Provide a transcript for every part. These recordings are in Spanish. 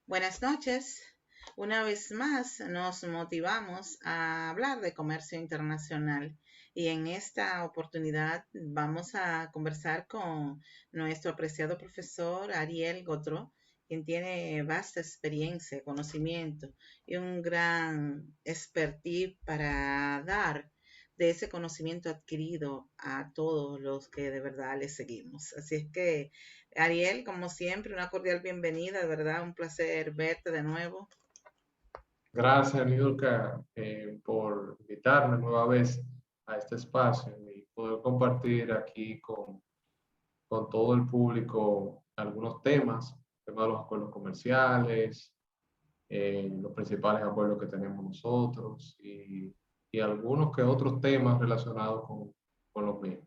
Buenas noches. Una vez más nos motivamos a hablar de comercio internacional y en esta oportunidad vamos a conversar con nuestro apreciado profesor Ariel Gotro, quien tiene vasta experiencia, conocimiento y un gran expertise para dar de ese conocimiento adquirido a todos los que de verdad le seguimos. Así es que Ariel, como siempre, una cordial bienvenida, de verdad, un placer verte de nuevo. Gracias, Niurka, por invitarme nueva vez a este espacio y poder compartir aquí con todo el público algunos temas de los acuerdos comerciales, los principales acuerdos que tenemos nosotros y algunos que otros temas relacionados con los mismos.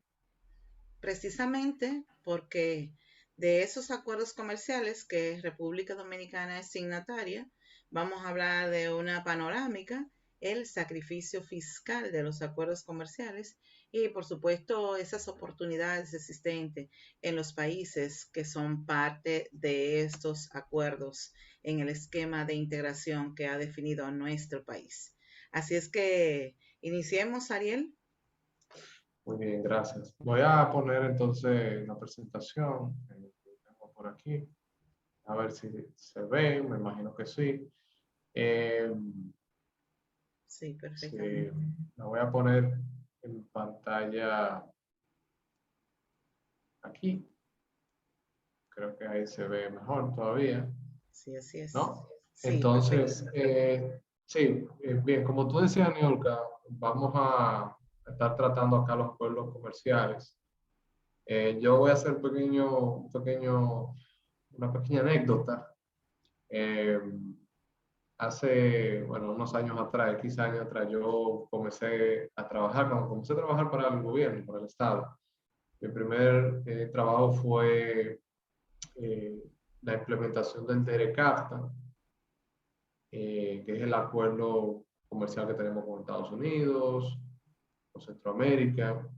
Precisamente porque de esos acuerdos comerciales que República Dominicana es signataria, vamos a hablar de una panorámica, el sacrificio fiscal de los acuerdos comerciales y, por supuesto, esas oportunidades existentes en los países que son parte de estos acuerdos en el esquema de integración que ha definido nuestro país. Así es que iniciemos, Ariel. Muy bien, gracias. Voy a poner entonces la presentación que tengo por aquí, a ver si se ve, me imagino que sí. Eh, Sí, sí, perfectamente. la voy a poner en pantalla aquí. Creo que ahí se ve mejor todavía, Sí, así es. ¿no? Sí, Entonces, perfectamente. sí, bien, como tú decías, Niolka, vamos a estar tratando acá los acuerdos comerciales. Yo voy a hacer una pequeña anécdota. Eh, Hace, bueno, unos años atrás, 15 años atrás, yo cuando comencé a trabajar para el gobierno, para el Estado. Mi primer trabajo fue eh, la implementación del DERECAFTA, que es el acuerdo comercial que tenemos con Estados Unidos, con Centroamérica.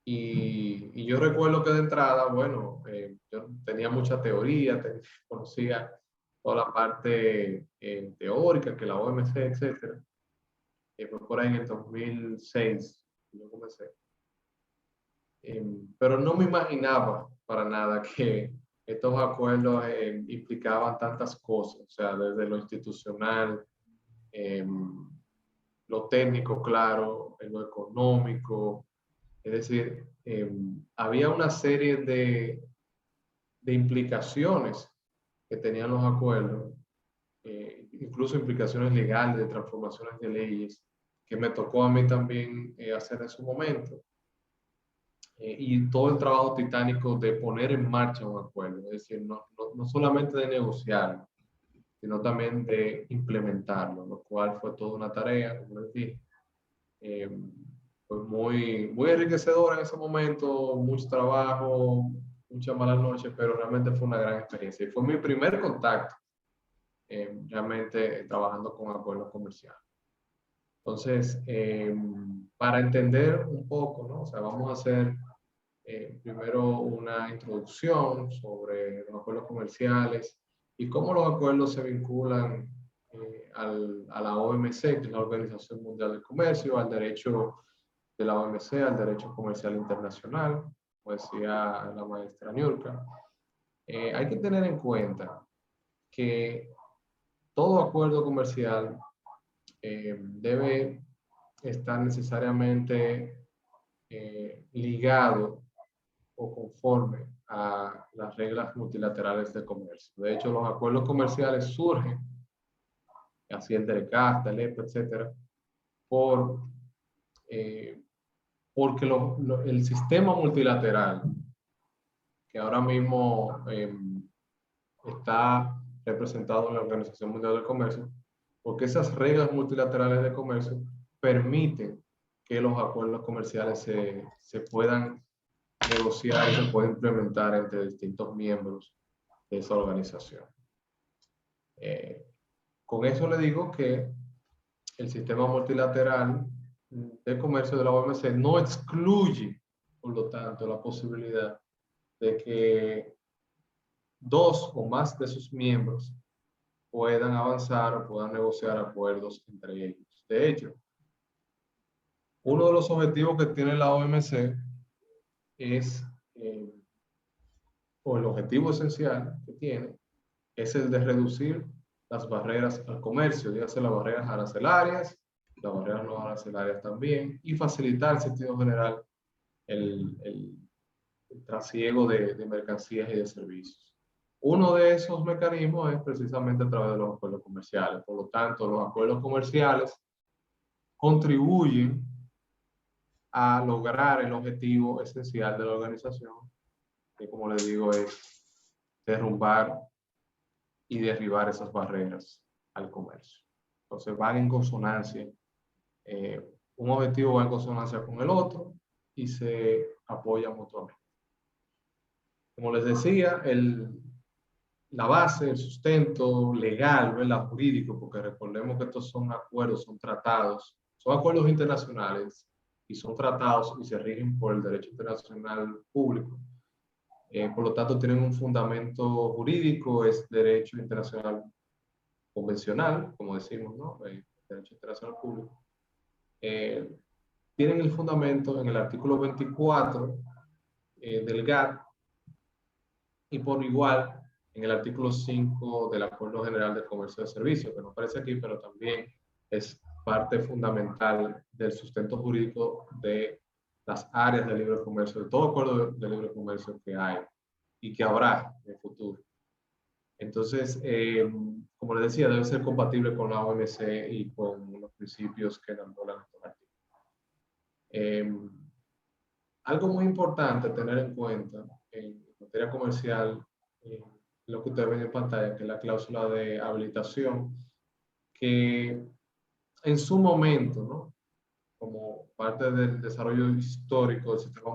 Y yo recuerdo que de entrada, bueno, yo tenía mucha teoría, conocía toda la parte teórica, que la OMC, etcétera. Fue por ahí en el 2006 que yo comencé. Pero no me imaginaba para nada que estos acuerdos implicaban tantas cosas, o sea, desde lo institucional, eh, lo técnico, claro, lo económico, es decir, había una serie de implicaciones que tenían los acuerdos, incluso implicaciones legales, de transformaciones de leyes, que me tocó a mí también hacer en su momento, y todo el trabajo titánico de poner en marcha un acuerdo, es decir, no solamente de negociarlo, sino también de implementarlo, lo cual fue toda una tarea, como les dije. Eh, Fue muy enriquecedora en ese momento, mucho trabajo, muchas malas noches, pero realmente fue una gran experiencia. Y fue mi primer contacto realmente trabajando con acuerdos comerciales. Entonces, para entender un poco, ¿no? O sea, vamos a hacer primero una introducción sobre los acuerdos comerciales y cómo los acuerdos se vinculan a la OMC, que es la Organización Mundial del Comercio, al derecho de la OMC, al derecho comercial internacional, como decía la maestra Niurka. Hay que tener en cuenta que todo acuerdo comercial debe estar necesariamente ligado o conforme a las reglas multilaterales de comercio. De hecho, los acuerdos comerciales surgen, así el DERECAFTA, el EPA, etcétera, por, eh, porque el sistema multilateral, que ahora mismo está representado en la Organización Mundial del Comercio, porque esas reglas multilaterales de comercio permiten que los acuerdos comerciales se puedan negociar y se pueden implementar entre distintos miembros de esa organización. Eh, con eso le digo que el sistema multilateral de comercio de la OMC no excluye, por lo tanto, la posibilidad de que dos o más de sus miembros puedan avanzar o puedan negociar acuerdos entre ellos. De hecho, uno de los objetivos que tiene la OMC es, o el objetivo esencial que tiene, es el de reducir las barreras al comercio, dígase las barreras arancelarias, las barreras no arancelarias también, y facilitar en sentido general el trasiego de mercancías y de servicios. Uno de esos mecanismos es precisamente a través de los acuerdos comerciales. Por lo tanto, los acuerdos comerciales contribuyen a lograr el objetivo esencial de la organización, que como les digo es derrumbar y derribar esas barreras al comercio. Entonces van en consonancia, un objetivo va en consonancia con el otro y se apoyan mutuamente. Como les decía, la base, el sustento legal, ¿verdad? Jurídico, porque recordemos que estos son acuerdos, son acuerdos internacionales y son tratados y se rigen por el derecho internacional público. Por lo tanto, tienen un fundamento jurídico, es derecho internacional convencional, como decimos, ¿no? Derecho internacional público. Tienen el fundamento en el artículo 24 del GATT y por igual en el artículo 5 del Acuerdo General de Comercio de Servicios, que no aparece aquí, pero también es parte fundamental del sustento jurídico de las áreas de libre comercio, de todo acuerdo de libre comercio que hay y que habrá en el futuro. Entonces, como les decía, debe ser compatible con la OMC y con los principios que enamoran estos artículos. Algo muy importante tener en cuenta en materia comercial, lo que ustedes ven en pantalla, que es la cláusula de habilitación, que en su momento, ¿no? Como parte del desarrollo histórico del sistema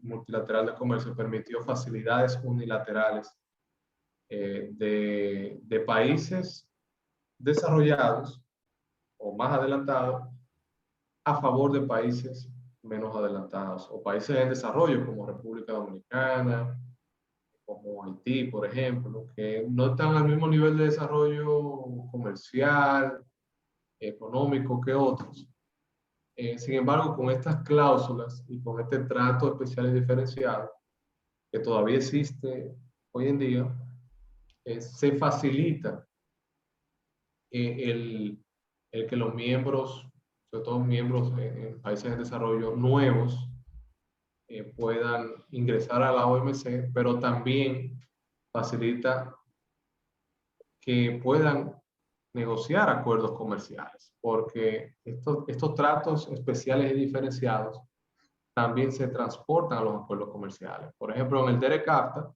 multilateral de comercio, permitió facilidades unilaterales de países desarrollados o más adelantados a favor de países menos adelantados o países en desarrollo como República Dominicana, como Haití, por ejemplo, que no están al mismo nivel de desarrollo comercial, económico que otros. Sin embargo, con estas cláusulas y con este trato especial y diferenciado que todavía existe hoy en día, se facilita el que los miembros, sobre todo miembros en países en desarrollo nuevos, puedan ingresar a la OMC, pero también facilita que puedan negociar acuerdos comerciales, porque estos tratos especiales y diferenciados también se transportan a los acuerdos comerciales. Por ejemplo, en el DERECAFTA,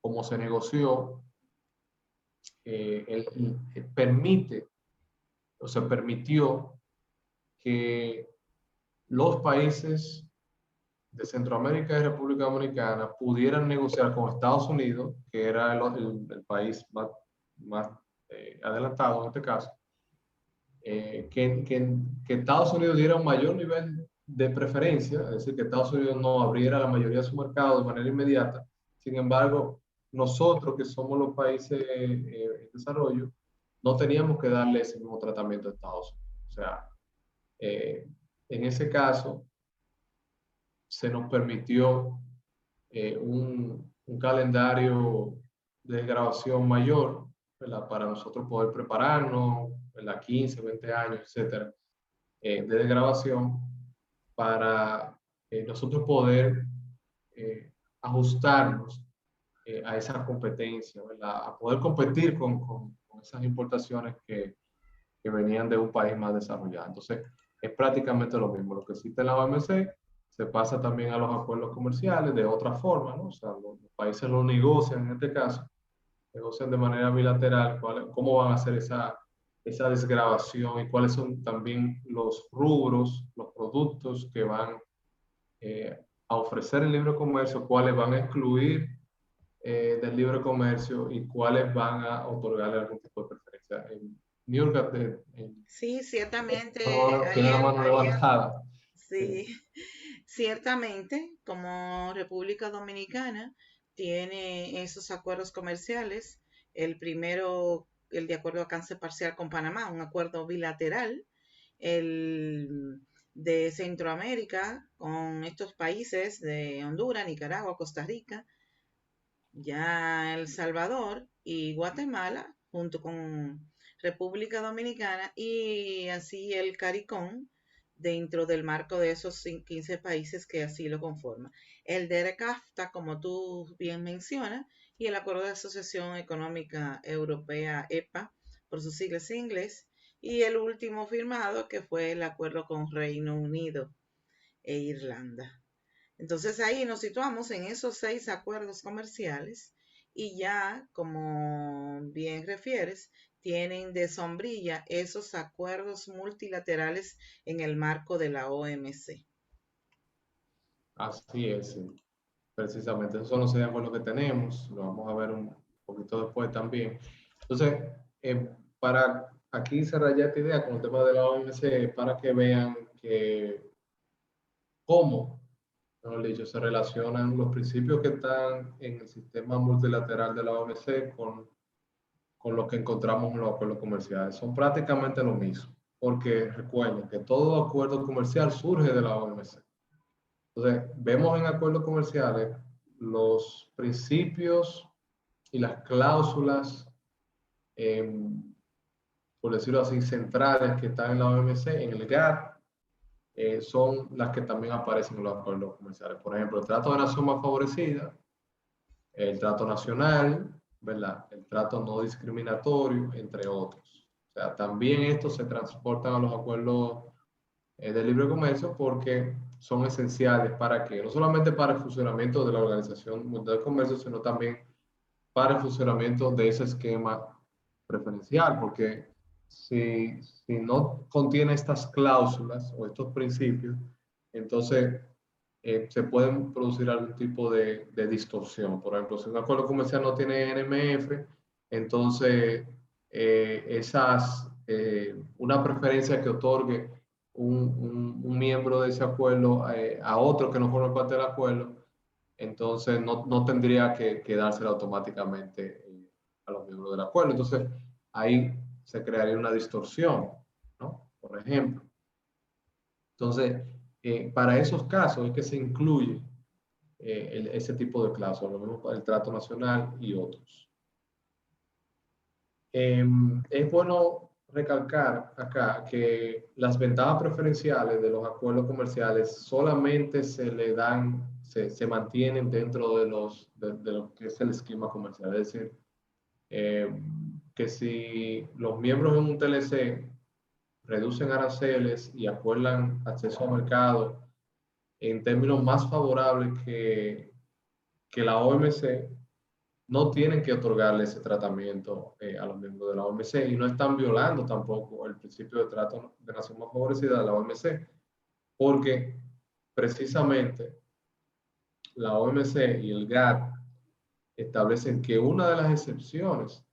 como se negoció, permite o se permitió que los países de Centroamérica y República Dominicana pudieran negociar con Estados Unidos, que era el país más adelantado en este caso, que Estados Unidos diera un mayor nivel de preferencia, es decir, que Estados Unidos no abriera la mayoría de su mercado de manera inmediata. Sin embargo, nosotros que somos los países en desarrollo, no teníamos que darle ese mismo tratamiento a Estados Unidos. O sea, en ese caso, se nos permitió un calendario de grabación mayor, ¿verdad? Para nosotros poder prepararnos, ¿verdad? 15, 20 años, etcétera, de grabación para nosotros poder ajustarnos a esa competencia, ¿verdad? A poder competir con esas importaciones que venían de un país más desarrollado. Entonces, es prácticamente lo mismo. Lo que existe en la OMC se pasa también a los acuerdos comerciales de otra forma, ¿no? O sea, los países lo negocian, en este caso, negocian de manera bilateral cómo van a hacer esa desgravación y cuáles son también los rubros, los productos que van a ofrecer el libre comercio, cuáles van a excluir del libre comercio y cuáles van a otorgarle algún tipo de preferencia. Niurka, Sí, ciertamente tiene la mano levantada. sí, ciertamente, como República Dominicana tiene esos acuerdos comerciales El primero, el de acuerdo de alcance parcial con Panamá, un acuerdo bilateral. El de Centroamérica con estos países de Honduras, Nicaragua, Costa Rica, ya El Salvador y Guatemala, junto con República Dominicana, y así el CARICOM dentro del marco de esos 15 países que así lo conforman. El DERCAFTA, como tú bien mencionas, y el Acuerdo de Asociación Económica Europea, EPA, por sus siglas en inglés, y el último firmado, que fue el acuerdo con Reino Unido e Irlanda. Entonces ahí nos situamos en esos 6 acuerdos comerciales y ya, como bien refieres, tienen de sombrilla esos acuerdos multilaterales en el marco de la OMC. Así es, sí. Precisamente, esos son los 6 acuerdos que tenemos, lo vamos a ver un poquito después también. Entonces, para aquí cerrar ya esta idea con el tema de la OMC, para que vean que cómo, mejor dicho, se relacionan los principios que están en el sistema multilateral de la OMC con lo que encontramos en los acuerdos comerciales. Son prácticamente lo mismo, porque recuerden que todo acuerdo comercial surge de la OMC. Entonces, vemos en acuerdos comerciales los principios y las cláusulas, por decirlo así, centrales que están en la OMC, en el GATT, son las que también aparecen en los acuerdos comerciales. Por ejemplo, el trato de nación más favorecida, el trato nacional, ¿verdad? El trato no discriminatorio, entre otros. O sea, también estos se transportan a los acuerdos de libre comercio porque son esenciales para que, no solamente para el funcionamiento de la Organización Mundial de Comercio, sino también para el funcionamiento de ese esquema preferencial, porque si no contiene estas cláusulas o estos principios, entonces se pueden producir algún tipo de distorsión. Por ejemplo, si un acuerdo comercial no tiene NMF, entonces una preferencia que otorgue un miembro de ese acuerdo a otro que no forma parte del acuerdo, entonces no tendría que dársela automáticamente a los miembros del acuerdo. Entonces ahí se crearía una distorsión, ¿no? Por ejemplo. Entonces, para esos casos es que se incluye ese tipo de cláusulas, lo mismo para el trato nacional y otros. Es bueno recalcar acá que las ventajas preferenciales de los acuerdos comerciales solamente se le dan, se mantienen dentro de lo que es el esquema comercial. Es decir, que si los miembros en un TLC reducen aranceles y acuerdan acceso al mercado en términos más favorables que la OMC, no tienen que otorgarle ese tratamiento a los miembros de la OMC y no están violando tampoco el principio de trato de nación más favorecida de la OMC, porque precisamente la OMC y el GATT establecen que una de las excepciones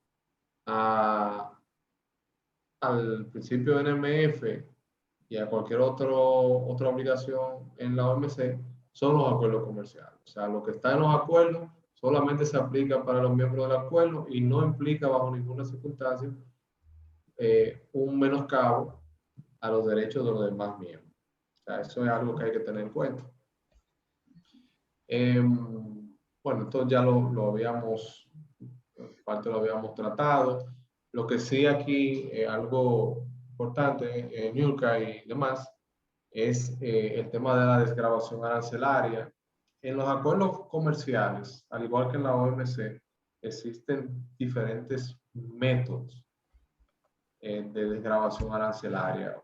al principio de NMF y a cualquier otra obligación en la OMC son los acuerdos comerciales. O sea, lo que está en los acuerdos solamente se aplica para los miembros del acuerdo y no implica bajo ninguna circunstancia un menoscabo a los derechos de los demás miembros. O sea, eso es algo que hay que tener en cuenta. Bueno, esto ya lo habíamos, parte lo habíamos tratado. Lo que sí aquí, algo importante, Nurka y demás, es el tema de la desgravación arancelaria. En los acuerdos comerciales, al igual que en la OMC, existen diferentes métodos de desgravación arancelaria.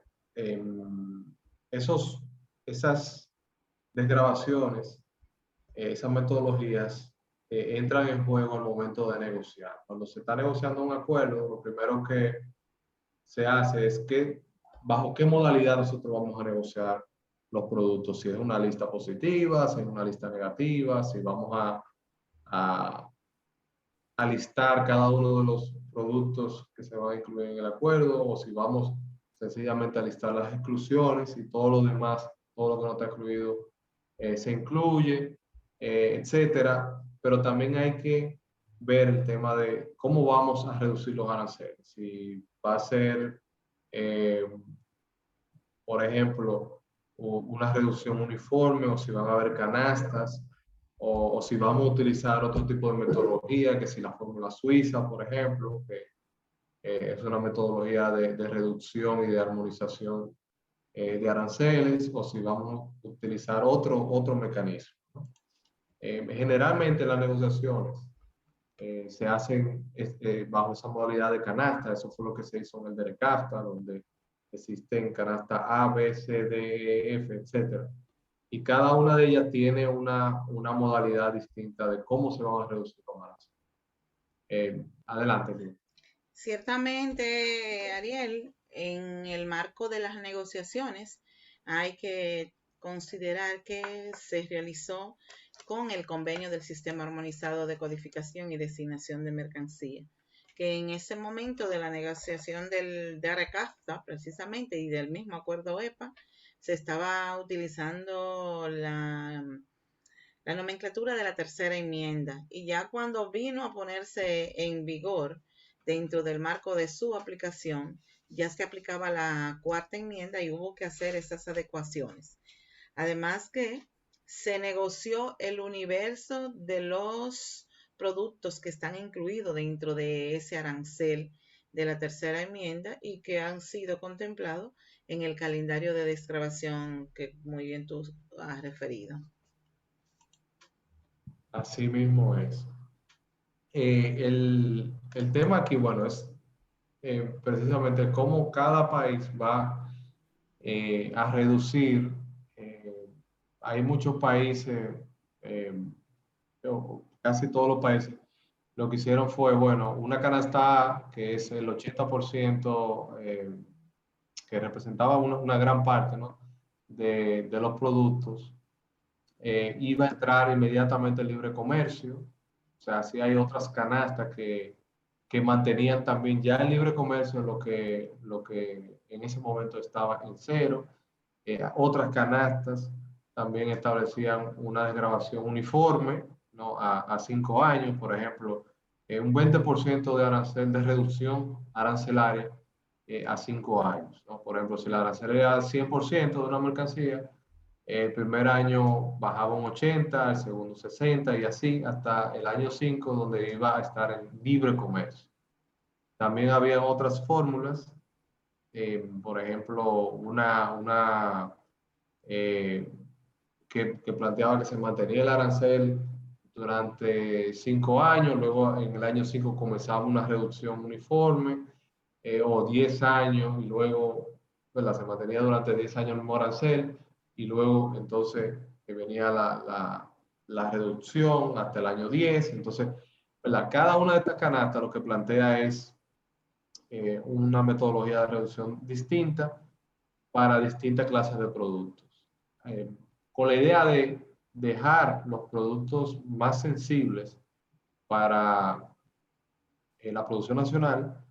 Esas desgravaciones, esas metodologías entran en juego al momento de negociar. Cuando se está negociando un acuerdo, lo primero que se hace es que bajo qué modalidad nosotros vamos a negociar los productos, si es una lista positiva, si es una lista negativa, si vamos a listar cada uno de los productos que se van a incluir en el acuerdo, o si vamos sencillamente a listar las exclusiones y todo lo demás, todo lo que no está incluido se incluye, etcétera. Pero también hay que ver el tema de cómo vamos a reducir los aranceles. Si va a ser, eh, por ejemplo, una reducción uniforme, o si van a haber canastas, o si vamos a utilizar otro tipo de metodología, que si la fórmula suiza, por ejemplo, que es una metodología de reducción y de armonización de aranceles, o si vamos a utilizar otro mecanismo, ¿no? Generalmente las negociaciones se hacen bajo esa modalidad de canasta. Eso fue lo que se hizo en el DERECAFTA, donde existen canastas A, B, C, D, E, F, etc. Y cada una de ellas tiene una modalidad distinta de cómo se van a reducir los aranceles. Adelante, Lili. Ciertamente, Ariel, en el marco de las negociaciones hay que considerar que se realizó con el convenio del Sistema Armonizado de Codificación y Designación de Mercancía, que en ese momento de la negociación de ARECAFTA, precisamente, y del mismo acuerdo EPA, se estaba utilizando la nomenclatura de la tercera enmienda, y ya cuando vino a ponerse en vigor dentro del marco de su aplicación, ya se aplicaba la cuarta enmienda y hubo que hacer esas adecuaciones. Además que se negoció el universo de los productos que están incluidos dentro de ese arancel de la tercera enmienda y que han sido contemplados en el calendario de desgravación que muy bien tú has referido. Así mismo es. El tema aquí, bueno, es precisamente cómo cada país va a reducir. eh, Hay muchos países, eh, casi todos los países, lo que hicieron fue, bueno, una canasta que es el 80%, que representaba una gran parte, ¿no?, de los productos, iba a entrar inmediatamente el libre comercio. O sea, sí hay otras canastas que mantenían también ya el libre comercio, lo que en ese momento estaba en cero. Otras canastas también establecían una desgravación uniforme, ¿no?, a 5 años. Por ejemplo, un 20% de arancel de reducción arancelaria a 5 años, ¿no? Por ejemplo, si la arancel era 100% de una mercancía, el primer año bajaba un 80, el segundo 60, y así hasta el año 5, donde iba a estar en libre comercio. También había otras fórmulas, por ejemplo, una eh, que planteaba que se mantenía el arancel durante 5 años, luego en el año 5 comenzaba una reducción uniforme, o 10 años, y luego, ¿verdad?, se mantenía durante 10 años el mismo arancel, y luego entonces venía la reducción hasta el año 10. Entonces, ¿verdad?, cada una de estas canastas lo que plantea es una metodología de reducción distinta para distintas clases de productos, eh, con la idea de dejar los productos más sensibles para la producción nacional,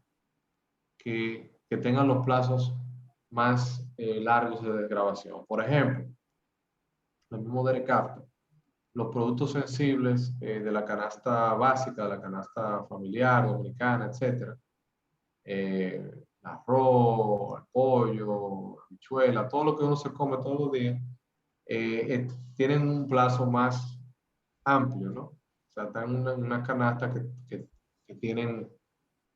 que tengan los plazos más largos de desgravación. Por ejemplo, el mismo DERECAFTA, los productos sensibles de la canasta básica, de la canasta familiar, dominicana, etcétera, el arroz, el pollo, la habichuela, todo lo que uno se come todos los días, tienen un plazo más amplio, ¿no? O sea, están en una canasta que tienen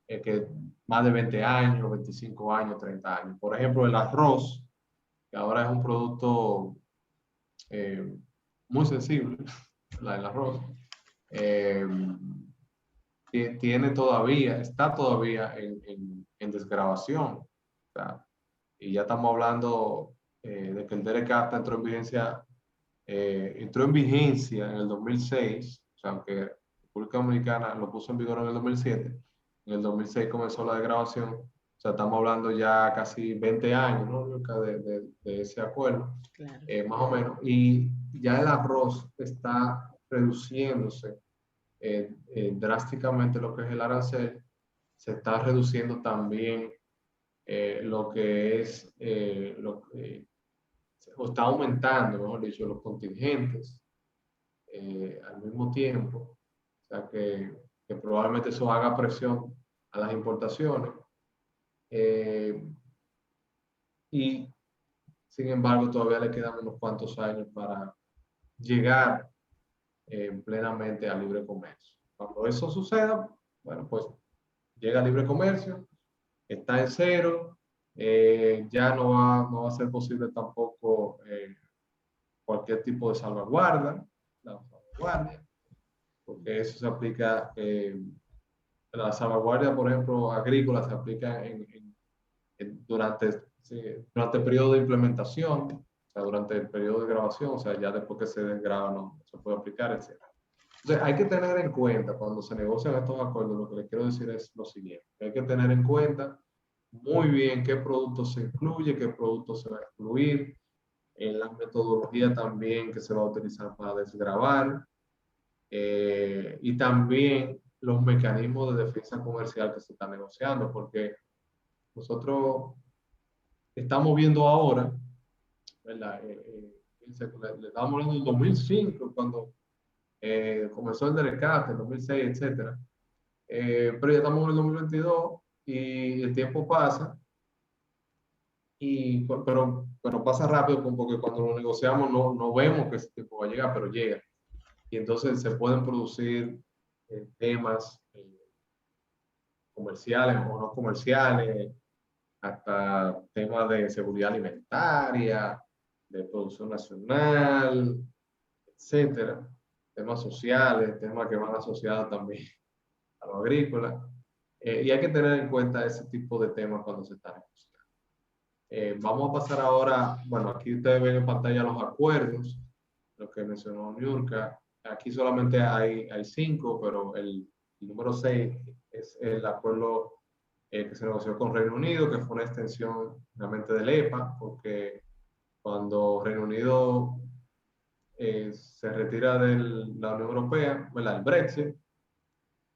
que más de 20 años, 25 años, 30 años. Por ejemplo, el arroz, que ahora es un producto eh, muy sensible, el arroz, eh, está todavía en desgravación. O sea, y ya estamos hablando de que el DERECAFTA entró en vigencia en el 2006, o sea, aunque República Dominicana lo puso en vigor en el 2007, en el 2006 comenzó la desgravación. O sea, estamos hablando ya casi 20 años, ¿no?, de ese acuerdo, Claro. más o menos. Y ya el arroz está reduciéndose drásticamente lo que es el arancel. Se está reduciendo también lo que es, o está aumentando, mejor dicho, los contingentes al mismo tiempo. O sea que que probablemente eso haga presión a las importaciones. Y sin embargo, todavía le quedan unos cuantos años para llegar plenamente al libre comercio. Cuando eso suceda, bueno, pues llega al libre comercio, está en cero, ya no va a ser posible tampoco cualquier tipo de salvaguardia, porque eso se aplica, la salvaguardia, por ejemplo, agrícola, se aplica durante el periodo de implementación, o sea, durante el periodo de grabación, o sea, ya después que se desgraba no se puede aplicar, etc. Entonces, hay que tener en cuenta cuando se negocian estos acuerdos, lo que les quiero decir es lo siguiente: hay que tener en cuenta muy bien qué productos se incluye, qué productos se va a excluir, en la metodología también que se va a utilizar para desgravar, y también los mecanismos de defensa comercial que se están negociando, porque nosotros estamos viendo ahora, ¿verdad? Le estamos hablando del 2005, cuando comenzó el DERECAT, el 2006, etcétera. Pero ya estamos en el 2022 y el tiempo pasa, pero pasa rápido porque cuando lo negociamos no vemos que ese tiempo va a llegar, pero llega. Y entonces se pueden producir temas comerciales o no comerciales, hasta temas de seguridad alimentaria, de producción nacional, etcétera, temas sociales, temas que van asociados también a lo agrícola, y hay que tener en cuenta ese tipo de temas cuando se está negociando. Vamos a pasar ahora, bueno, aquí ustedes ven en pantalla los acuerdos, lo que mencionó Niurka. Aquí solamente hay 5, pero el número 6 es el acuerdo que se negoció con Reino Unido, que fue una extensión realmente del EPA, porque cuando Reino Unido se retira de la Unión Europea, ¿verdad? El Brexit,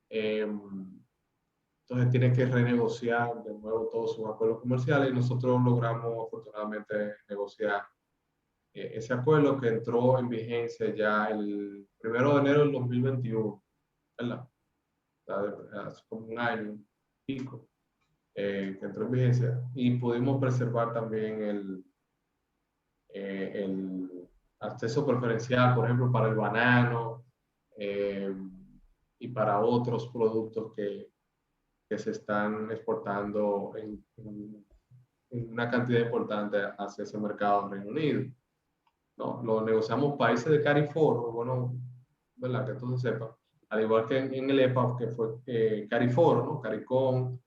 entonces tiene que renegociar de nuevo todos sus acuerdos comerciales, y nosotros logramos afortunadamente negociar ese acuerdo, que entró en vigencia ya el 1 de enero del 2021, ¿verdad? Hace como un año y pico que entró en vigencia, y pudimos preservar también el acceso preferencial, por ejemplo, para el banano, y para otros productos que se están exportando en una cantidad importante hacia ese mercado del Reino Unido. ¿No? Lo negociamos países de CARIFOR, bueno, ¿verdad? Que tú sepas, al igual que en el EPA, que fue CARIFOR, ¿no? CARICOM,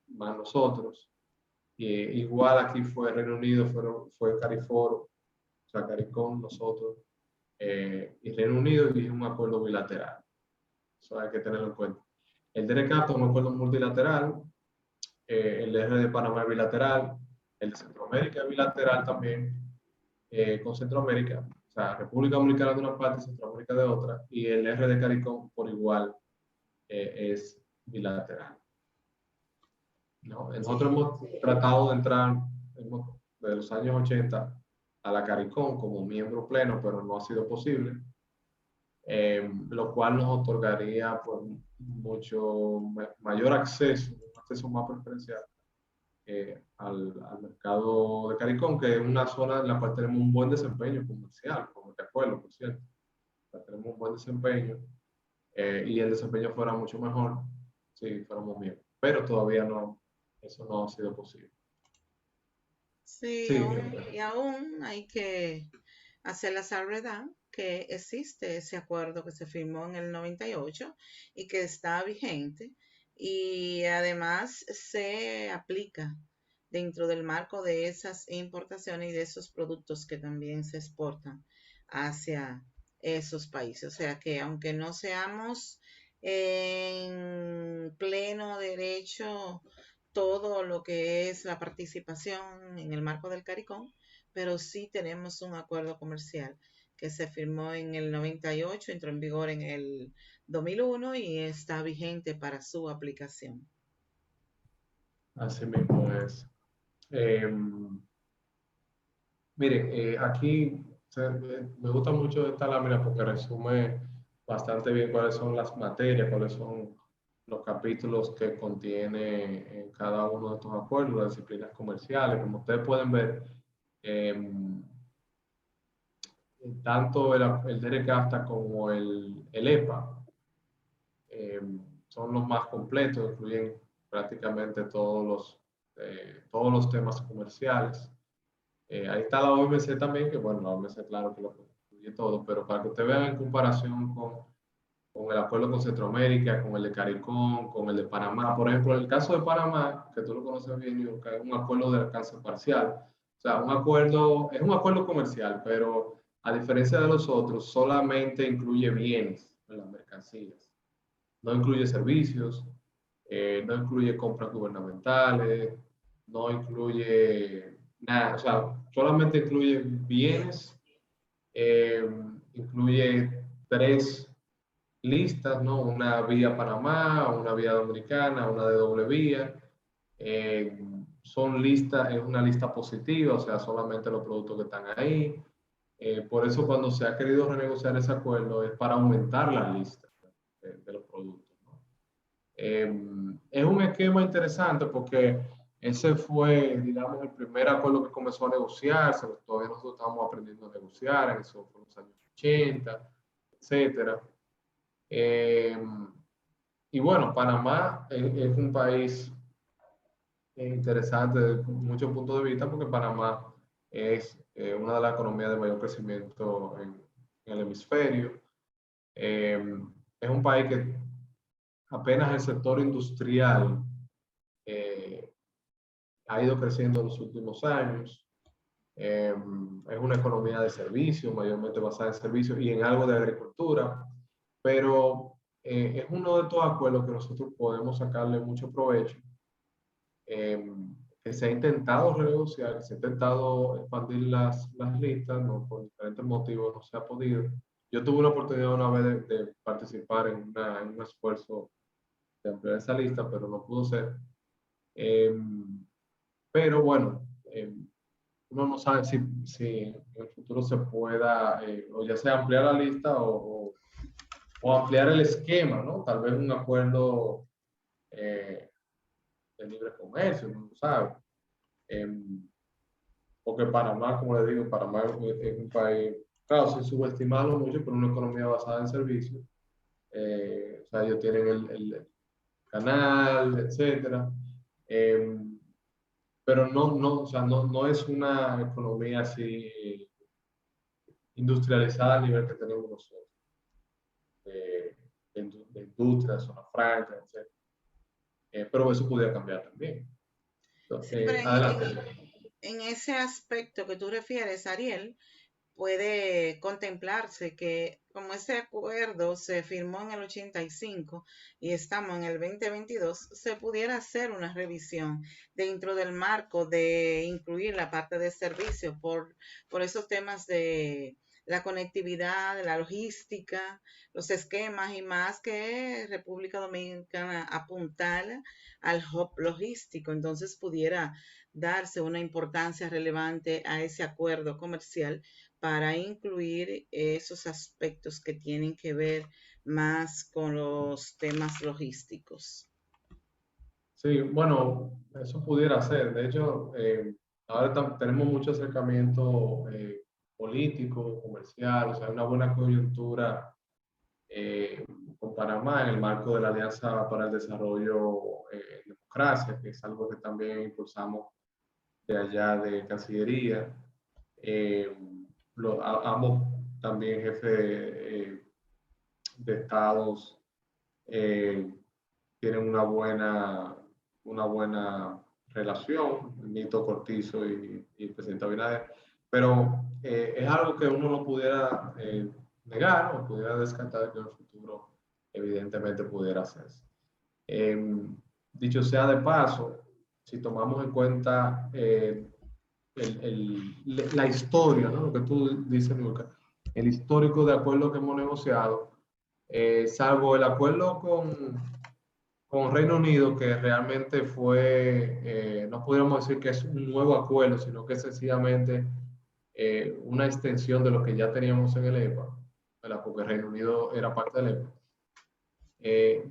más nosotros. Igual aquí fue Reino Unido, fue CARIFOR, o sea, CARICOM, nosotros, y Reino Unido, y es un acuerdo bilateral. Eso hay que tenerlo en cuenta. El DERECAT es un acuerdo multilateral, el R de Panamá es bilateral, el de Centroamérica es bilateral también, con Centroamérica, o sea, República Dominicana de una parte, Centroamérica de otra, y el R de CARICOM por igual es bilateral. ¿No? Nosotros hemos tratado de entrar desde los años 80 a la CARICOM como miembro pleno, pero no ha sido posible, lo cual nos otorgaría pues, mucho mayor acceso, un acceso más preferencial al mercado de CARICOM, que es una zona en la cual tenemos un buen desempeño comercial, como te acuerdo, por cierto. O sea, tenemos un buen desempeño, y el desempeño fuera mucho mejor si fuéramos miembros, pero todavía no, eso no ha sido posible. Sí, Sí, y aún hay que hacer la salvedad que existe ese acuerdo que se firmó en el 98 y que está vigente, y además se aplica dentro del marco de esas importaciones y de esos productos que también se exportan hacia esos países. O sea que aunque no seamos en pleno derecho todo lo que es la participación en el marco del CARICOM, pero sí tenemos un acuerdo comercial que se firmó en el 98, entró en vigor en el 2001 y está vigente para su aplicación. así mismo es. Mire, aquí me gusta mucho esta lámina porque resume bastante bien cuáles son las materias, cuáles son los capítulos que contiene en cada uno de estos acuerdos, las disciplinas comerciales. Como ustedes pueden ver, eh, tanto el DERECAFTA como el EPA eh, son los más completos, incluyen prácticamente todos los temas comerciales. Ahí está la OMC también, que bueno, la OMC claro que lo incluye todo, pero para que ustedes vean en comparación con el acuerdo con Centroamérica, con el de CARICOM, con el de Panamá. Por ejemplo, en el caso de Panamá, que tú lo conoces bien, es un acuerdo de alcance parcial. O sea, es un acuerdo comercial, pero a diferencia de los otros, solamente incluye bienes en las mercancías. No incluye servicios, no incluye compras gubernamentales, no incluye nada. O sea, solamente incluye bienes, eh, incluye tres listas, ¿no? Una vía Panamá, una vía dominicana, una de doble vía. Eh, son listas, es una lista positiva, o sea, solamente los productos que están ahí. Por eso cuando se ha querido renegociar ese acuerdo es para aumentar la lista de los productos, ¿no? Es un esquema interesante porque ese fue, digamos, el primer acuerdo que comenzó a negociarse. Todavía nosotros estábamos aprendiendo a negociar, en eso fue los años 80, etcétera. Eh, y bueno, Panamá es un país interesante desde muchos puntos de vista porque Panamá es una de las economías de mayor crecimiento en el hemisferio. Es un país que apenas el sector industrial eh, ha ido creciendo en los últimos años. Es una economía de servicios, mayormente basada en servicios y en algo de agricultura, pero es uno de estos acuerdos que nosotros podemos sacarle mucho provecho, que se ha intentado renegociar, que se ha intentado expandir las listas, ¿no? Por diferentes motivos no se ha podido. Yo tuve la oportunidad una vez de participar en un esfuerzo de ampliar esa lista, pero no pudo ser. Eh, pero bueno, uno no sabe si en el futuro se pueda, o ya sea ampliar la lista o ampliar el esquema, ¿no? Tal vez un acuerdo eh, de libre comercio, no lo sabe. Eh, porque Panamá, como les digo, Panamá es un país, claro, sin subestimarlo mucho, pero una economía basada en servicios. O sea, ellos tienen el canal, etcétera. Eh, pero o sea, no es una economía así industrializada al nivel que tenemos nosotros, de industria, zona franca, etc. Pero eso podría cambiar también. Sí, pero Adelante. en ese aspecto que tú refieres, Ariel, puede contemplarse que como ese acuerdo se firmó en el 85 y estamos en el 2022, se pudiera hacer una revisión dentro del marco de incluir la parte de servicio por esos temas de la conectividad, de la logística, los esquemas y más que República Dominicana apuntar al hub logístico. Entonces pudiera darse una importancia relevante a ese acuerdo comercial para incluir esos aspectos que tienen que ver más con los temas logísticos. Sí, bueno, eso pudiera ser. De hecho, ahora tenemos mucho acercamiento político, comercial, o sea, una buena coyuntura eh, con Panamá en el marco de la Alianza para el Desarrollo en Democracia, que es algo que también impulsamos de allá de Cancillería. Eh, ambos también jefes de estados eh, tienen una buena relación, Nito Cortizo y el presidente Abinader, pero es algo que uno no pudiera negar o pudiera descartar que en el futuro evidentemente pudiera hacerse. Dicho sea de paso, si tomamos en cuenta la historia, ¿no? Lo que tú dices, Luca, el histórico de acuerdos que hemos negociado, salvo el acuerdo con Reino Unido, que realmente fue, no podríamos decir que es un nuevo acuerdo, sino que es sencillamente una extensión de lo que ya teníamos en el EPA. ¿verdad? Porque Reino Unido era parte del EPA.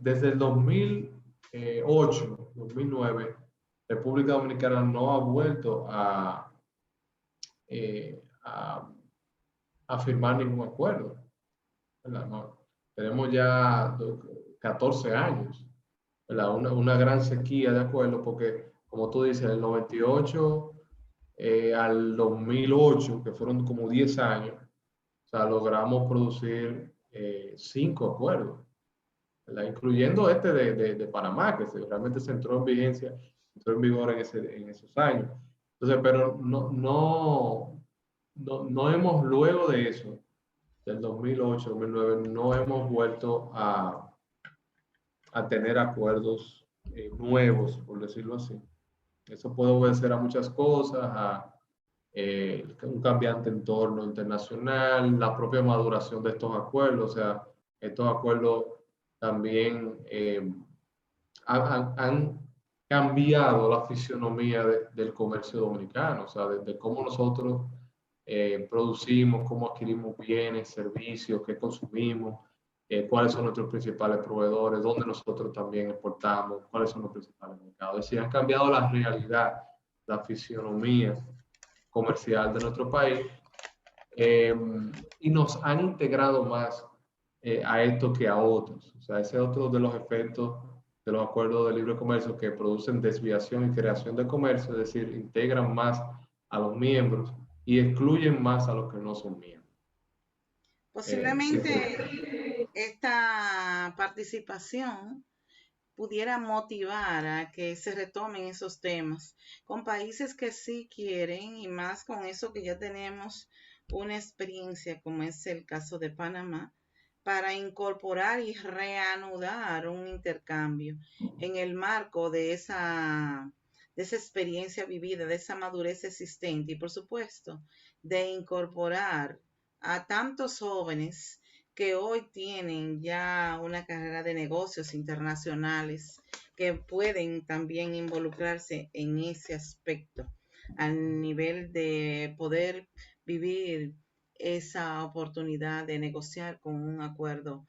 Desde el 2008, 2009, República Dominicana no ha vuelto a firmar ningún acuerdo, ¿verdad? No, tenemos ya 14 años, ¿verdad? Una gran sequía de acuerdos, porque como tú dices, del 98 al 2008, que fueron como 10 años, o sea, logramos producir 5 acuerdos, ¿verdad? Incluyendo este de Panamá, que realmente se entró en vigencia, entró en vigor en esos años. Entonces, pero no hemos, luego de eso, del 2008, 2009, no hemos vuelto a tener acuerdos nuevos, por decirlo así. Eso puede obedecer a muchas cosas, a un cambiante entorno internacional, la propia maduración de estos acuerdos. O sea, estos acuerdos también han cambiado la fisionomía del comercio dominicano, o sea, de cómo nosotros producimos, cómo adquirimos bienes, servicios, qué consumimos, cuáles son nuestros principales proveedores, dónde nosotros también exportamos, cuáles son los principales mercados. Es decir, han cambiado la realidad, la fisionomía comercial de nuestro país, y nos han integrado más a esto que a otros. O sea, ese es otro de los efectos de los acuerdos de libre comercio, que producen desviación y creación de comercio, es decir, integran más a los miembros y excluyen más a los que no son miembros. Posiblemente esta participación pudiera motivar a que se retomen esos temas con países que sí quieren, y más con eso que ya tenemos una experiencia como es el caso de Panamá, para incorporar y reanudar un intercambio en el marco de esa experiencia vivida, de esa madurez existente y por supuesto de incorporar a tantos jóvenes que hoy tienen ya una carrera de negocios internacionales, que pueden también involucrarse en ese aspecto, al nivel de poder vivir esa oportunidad de negociar con un acuerdo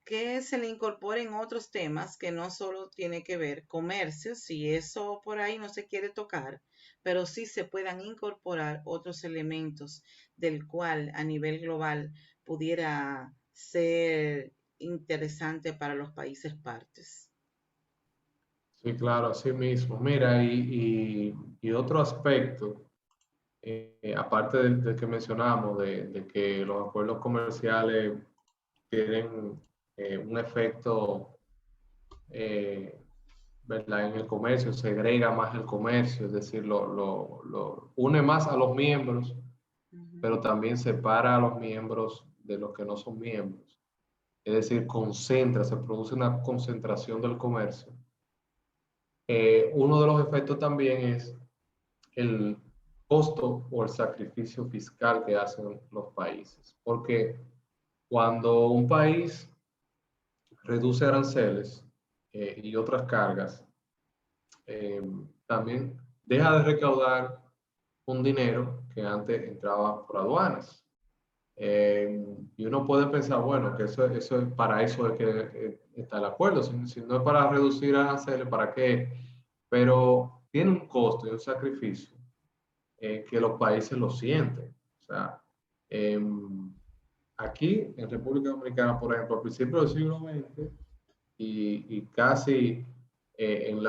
que se le incorporen otros temas que no solo tiene que ver comercio, si eso por ahí no se quiere tocar, pero sí se puedan incorporar otros elementos del cual a nivel global pudiera ser interesante para los países partes. Sí, claro, así mismo. Mira, y otro aspecto, aparte del que mencionamos, de que los acuerdos comerciales tienen un efecto, eh, ¿verdad? En el comercio, segrega más el comercio, es decir, lo une más a los miembros, pero también separa a los miembros de los que no son miembros. Es decir, concentra, se produce una concentración del comercio. Uno de los efectos también es el costo o el sacrificio fiscal que hacen los países. Porque cuando un país reduce aranceles y otras cargas, eh, también deja de recaudar un dinero que antes entraba por aduanas. Y uno puede pensar, bueno, que eso es para eso es que está el acuerdo. Si no es para reducir aranceles, ¿para qué? Pero tiene un costo y un sacrificio que los países lo sienten. O sea, eh, aquí en República Dominicana, por ejemplo, a principios del siglo XX y casi en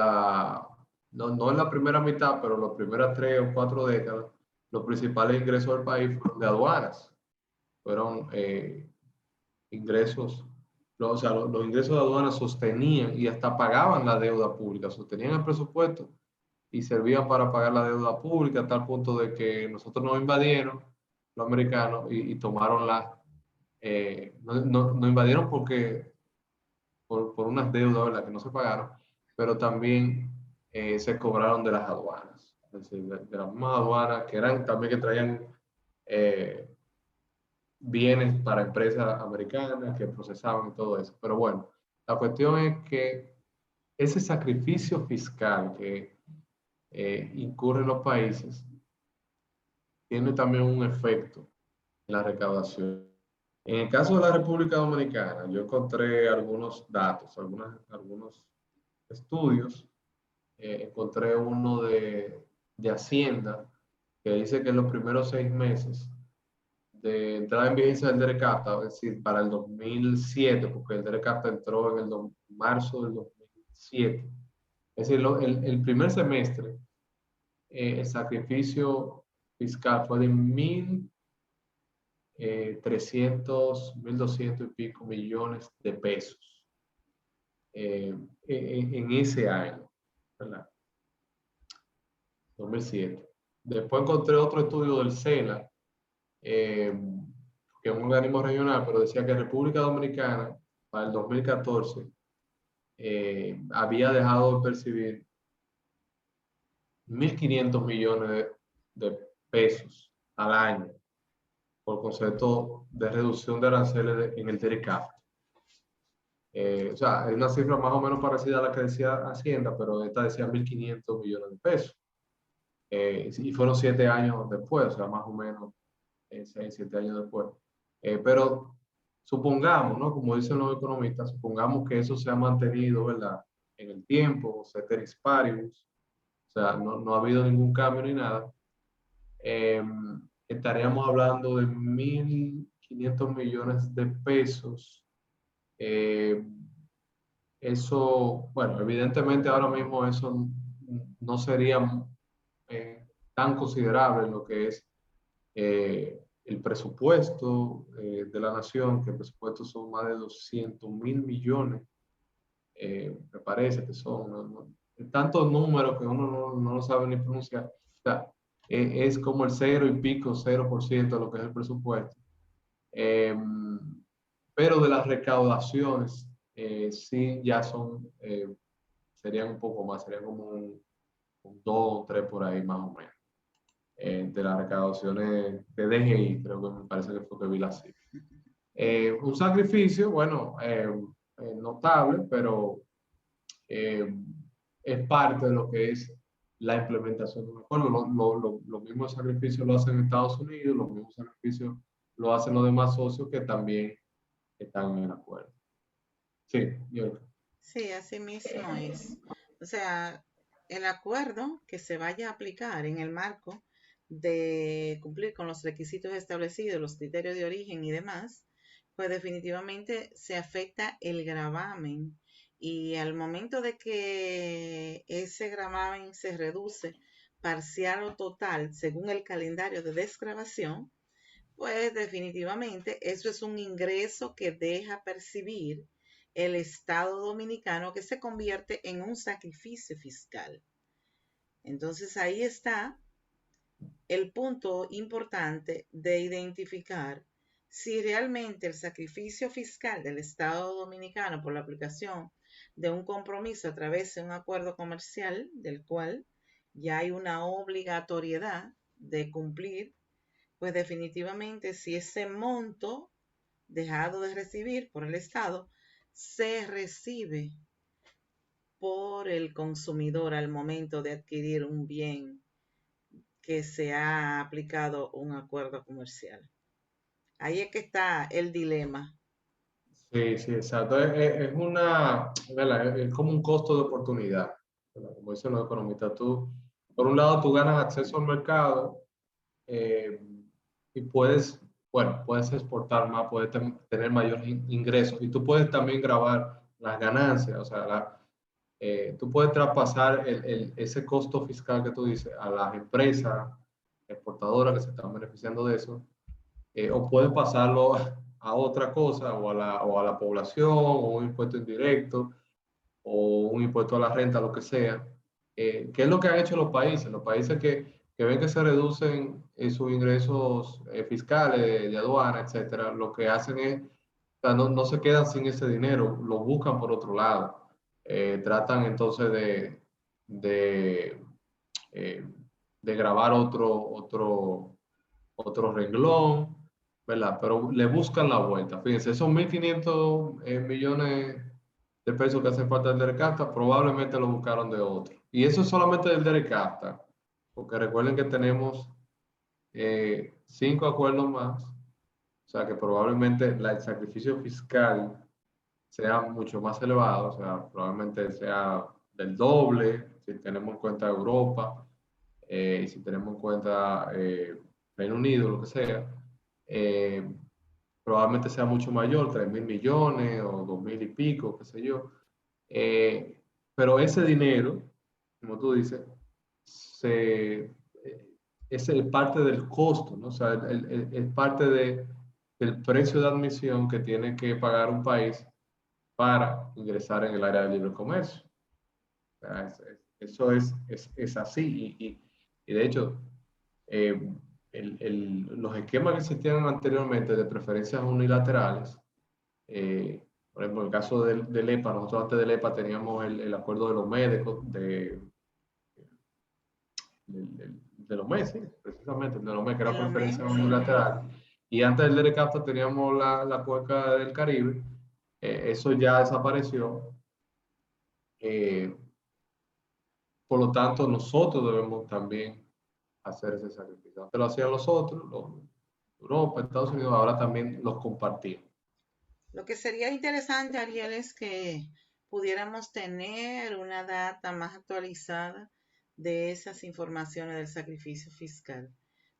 no en la primera mitad, pero las primeras 3 o 4 décadas, los principales ingresos del país fueron de aduanas. Fueron ingresos, o sea, los ingresos de aduanas sostenían y hasta pagaban la deuda pública, sostenían el presupuesto y servían para pagar la deuda pública, a tal punto de que nosotros nos invadieron, los americanos, y tomaron no invadieron porque por unas deudas, ¿verdad?, que no se pagaron, pero también se cobraron de las aduanas, es decir, de las mismas aduanas que eran también que traían eh, bienes para empresas americanas que procesaban y todo eso. Pero bueno, la cuestión es que ese sacrificio fiscal que incurren los países tiene también un efecto en la recaudación. En el caso de la República Dominicana, yo encontré algunos datos, algunos estudios. Encontré uno de Hacienda que dice que en los primeros 6 meses de entrada en vigencia del DERECAFTA, es decir, para el 2007, porque el DERECAFTA entró en el marzo del 2007, es decir, el primer semestre, el sacrificio fiscal fue de 1.200 y pico millones de pesos en ese año, ¿verdad? 2007. Después encontré otro estudio del SENA, que es un organismo regional, pero decía que República Dominicana para el 2014 había dejado de percibir 1.500 millones de pesos al año por concepto de reducción de aranceles en el TERECAFTA. O sea, es una cifra más o menos parecida a la que decía Hacienda, pero esta decía 1.500 millones de pesos. Y fueron 7 años después, o sea, más o menos 6, 7 años después. Pero supongamos, ¿no? Como dicen los economistas, supongamos que eso se ha mantenido, ¿verdad? En el tiempo, ceteris paribus, o sea, no ha habido ningún cambio ni nada. Estaríamos hablando de 1.500 millones de pesos. Eso, bueno, evidentemente ahora mismo eso no sería tan considerable en lo que es el presupuesto de la nación, que el presupuesto son más de 200.000 millones, me parece que son tantos números que uno no lo sabe ni pronunciar. O sea, es como el 0 y pico, 0% de lo que es el presupuesto. Pero de las recaudaciones, sí, ya serían un poco más, serían como un 2 o 3 por ahí más o menos. De las recaudaciones de DGI, creo que me parece que fue que vi la cifra. Un sacrificio, bueno, notable, pero es parte de lo que es la implementación de un acuerdo. Los mismos sacrificios lo hacen en Estados Unidos, los mismos sacrificios lo hacen los demás socios que también están en el acuerdo. Sí, yo. Sí, así mismo es. O sea, el acuerdo que se vaya a aplicar en el marco de cumplir con los requisitos establecidos, los criterios de origen y demás, pues definitivamente se afecta el gravamen y al momento de que ese gravamen se reduce parcial o total según el calendario de desgravación, pues definitivamente eso es un ingreso que deja percibir el Estado dominicano que se convierte en un sacrificio fiscal. Entonces ahí está el punto importante de identificar si realmente el sacrificio fiscal del Estado dominicano por la aplicación de un compromiso a través de un acuerdo comercial del cual ya hay una obligatoriedad de cumplir, pues definitivamente si ese monto dejado de recibir por el Estado se recibe por el consumidor al momento de adquirir un bien que se ha aplicado un acuerdo comercial. Ahí es que está el dilema. Sí, sí, exacto. Es como un costo de oportunidad, ¿verdad? Como dicen los economistas. Por un lado, tú ganas acceso al mercado eh, y puedes exportar más, puedes tener mayores ingresos y tú puedes también grabar las ganancias, o sea, tú puedes traspasar ese costo fiscal que tú dices a las empresas exportadoras que se están beneficiando de eso, o puedes pasarlo a otra cosa, o a la población, o un impuesto indirecto, o un impuesto a la renta, lo que sea. ¿Qué es lo que han hecho los países? Los países que ven que se reducen sus ingresos fiscales, de aduana, etcétera, lo que hacen es, o sea, no se quedan sin ese dinero, lo buscan por otro lado. Tratan entonces de, eh, de grabar otro renglón, ¿verdad? Pero le buscan la vuelta. Fíjense, esos 1.500 millones de pesos que hacen falta del DERECAFTA, probablemente lo buscaron de otro. Y eso es solamente del DERECAFTA, porque recuerden que tenemos 5 acuerdos más O sea que probablemente el sacrificio fiscal sea mucho más elevado, o sea, probablemente sea del doble, si tenemos en cuenta Europa, y si tenemos en cuenta Reino Unido, lo que sea, eh, probablemente sea mucho mayor, 3.000 millones o 2.000 y pico, qué sé yo. Pero ese dinero, como tú dices, es parte del costo, ¿no? O sea, es parte del precio de admisión que tiene que pagar un país para ingresar en el área de libre comercio. O sea, eso es así. Y de hecho, eh, los esquemas que existían anteriormente de preferencias unilaterales, por ejemplo, en el caso del EPA, nosotros antes del EPA teníamos el acuerdo de los médicos, de los MES, sí, precisamente, de los MES, que era En lo preferencia mes. unilateral. Y antes del DERECAFTA teníamos la cuenca del Caribe, eso ya desapareció. Eh, por lo tanto, nosotros debemos también hacer ese sacrificio. Antes lo hacían los otros, Europa, Estados Unidos, ahora también los compartimos. Lo que sería interesante, Ariel, es que pudiéramos tener una data más actualizada de esas informaciones del sacrificio fiscal,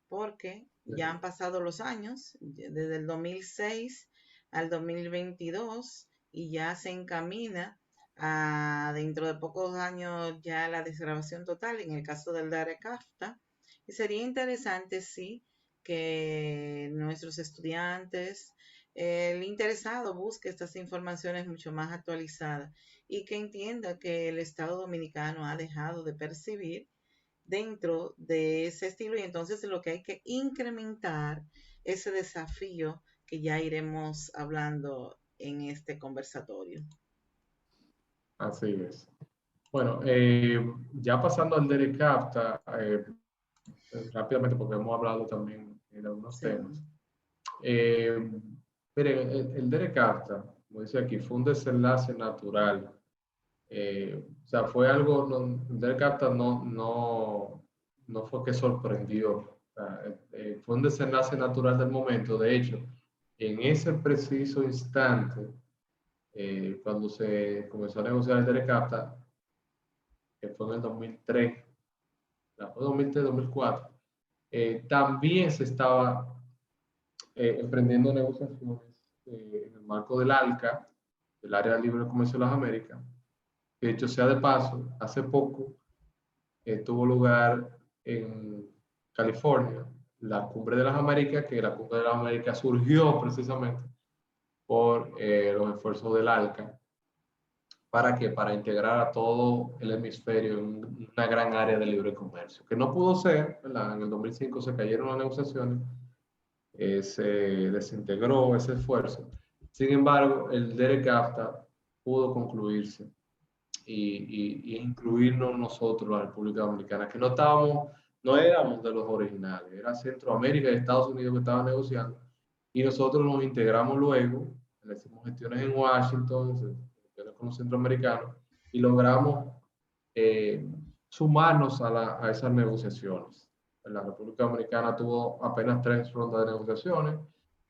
porque ya han pasado los años, desde el 2006 al 2022, y ya se encamina a dentro de pocos años ya la desgrabación total, en el caso del DARE-CAFTA, y sería interesante, sí, que nuestros estudiantes, el interesado busque estas informaciones mucho más actualizadas y que entienda que el Estado Dominicano ha dejado de percibir dentro de ese estilo y entonces lo que hay que incrementar ese desafío que ya iremos hablando en este conversatorio. Así es. Bueno, ya pasando al DERECAFTA, rápidamente, porque hemos hablado también de algunos Sí, temas. Eh, Miren, el DERECAFTA, como dice aquí, fue un desenlace natural. O sea, fue algo, el DERECAFTA no fue que sorprendió. O sea, fue un desenlace natural del momento. De hecho, en ese preciso instante, cuando se comenzó a negociar el DERECAFTA, que fue en el 2003, fue 2003-2004, también se estaba emprendiendo negociaciones en el marco del ALCA, del Área de Libre Comercio de las Américas, que de hecho sea de paso, hace poco tuvo lugar en California la Cumbre de las Américas, que la Cumbre de las Américas surgió precisamente por los esfuerzos del ALCA. ¿Para qué? Para integrar a todo el hemisferio en una gran área de libre comercio, que no pudo ser, ¿verdad? En el 2005 se cayeron las negociaciones, se desintegró ese esfuerzo. Sin embargo, el DERECAFTA pudo concluirse y incluirnos nosotros, la República Dominicana, que no éramos de los originales, era Centroamérica y Estados Unidos que estaban negociando, y nosotros nos integramos luego, le hicimos gestiones en Washington, gestiones con los centroamericanos, y logramos eh, sumarnos a esas negociaciones. La República Dominicana tuvo apenas 3 rondas de negociaciones,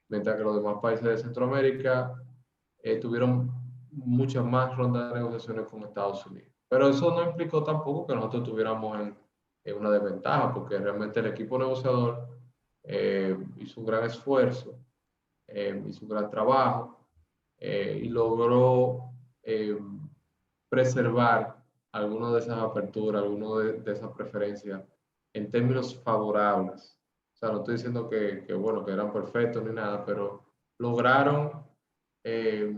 mientras que los demás países de Centroamérica tuvieron muchas más rondas de negociaciones con Estados Unidos. Pero eso no implicó tampoco que nosotros estuviéramos en una desventaja, porque realmente el equipo negociador hizo un gran esfuerzo, hizo un gran trabajo y logró preservar algunas de esas aperturas, algunas de esas preferencias en términos favorables. O sea, no estoy diciendo bueno, que eran perfectos ni nada, pero lograron eh,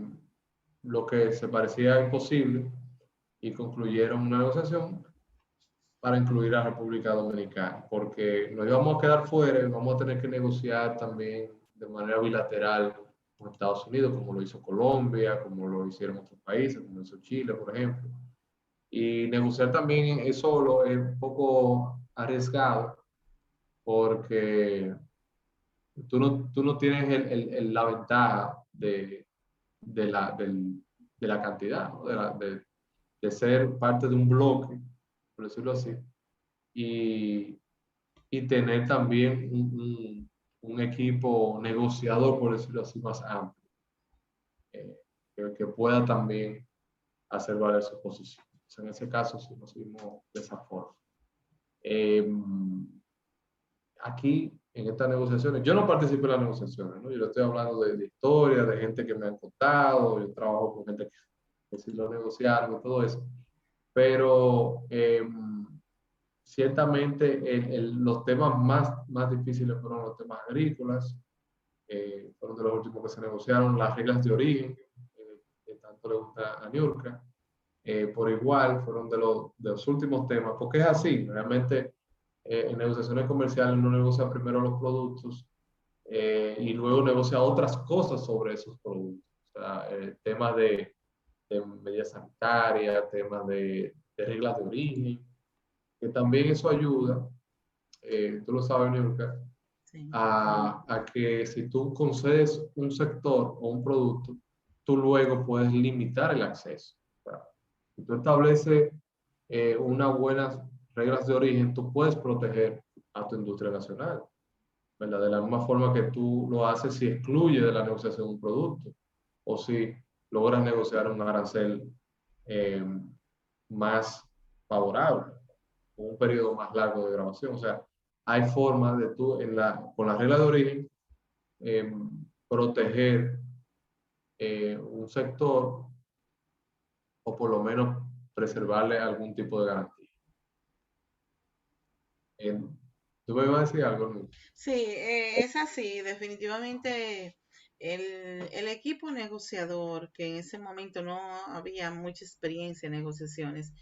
lo que se parecía imposible y concluyeron una negociación para incluir a República Dominicana, porque nos íbamos a quedar fuera y vamos a tener que negociar también de manera bilateral con Estados Unidos, como lo hizo Colombia, como lo hicieron otros países, como lo hizo Chile, por ejemplo. Y negociar también solo es un poco arriesgado, porque tú no tienes la ventaja de la cantidad, ¿no? de ser parte de un bloque, por decirlo así, y, y tener también un equipo negociador, por decirlo así, más amplio, que pueda también hacer valer su posición. En ese caso, sí nos vimos de esa forma. Aquí, en estas negociaciones, yo no participé en las negociaciones, ¿no? Yo le estoy hablando de historia, de gente que me han contado, yo trabajo con gente que sí lo negociaron y todo eso, pero ciertamente los temas más difíciles fueron los temas agrícolas, fueron de los últimos que se negociaron, las reglas de origen, que tanto le gusta a Niurka, por igual fueron de los últimos temas, porque es así, realmente en negociaciones comerciales uno negocia primero los productos y luego negocia otras cosas sobre esos productos, o sea, temas de medidas sanitarias, temas de reglas de origen, que también eso ayuda, tú lo sabes, Niurka, Sí. a que si tú concedes un sector o un producto, tú luego puedes limitar el acceso. O sea, si tú estableces unas buenas reglas de origen, tú puedes proteger a tu industria nacional, ¿verdad? De la misma forma que tú lo haces si excluye de la negociación un producto o si logras negociar un arancel eh, más favorable con un periodo más largo de grabación. O sea, hay formas de tú, con la regla de origen, eh, proteger un sector o por lo menos preservarle algún tipo de garantía. Eh, ¿Tú me ibas a decir algo, Nil? Sí, es así, definitivamente el equipo negociador, que en ese momento no había mucha experiencia en negociaciones,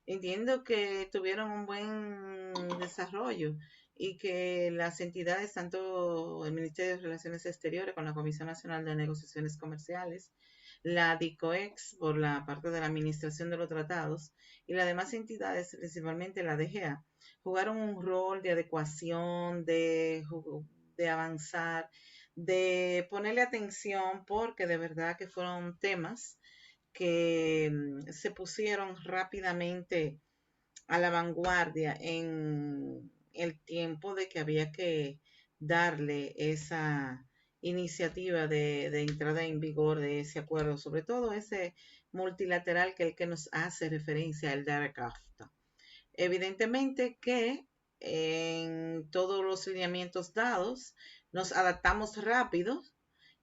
entiendo que tuvieron un buen desarrollo y que las entidades, tanto el Ministerio de Relaciones Exteriores con la Comisión Nacional de Negociaciones Comerciales, la DICOEX por la parte de la Administración de los Tratados y las demás entidades, principalmente la DGA, jugaron un rol de adecuación, de avanzar, de ponerle atención, porque de verdad que fueron temas que se pusieron rápidamente a la vanguardia en el tiempo de que había que darle esa iniciativa de entrada en vigor de ese acuerdo, sobre todo ese multilateral que es el que nos hace referencia al DARCAFTA. Evidentemente que en todos los lineamientos dados nos adaptamos rápido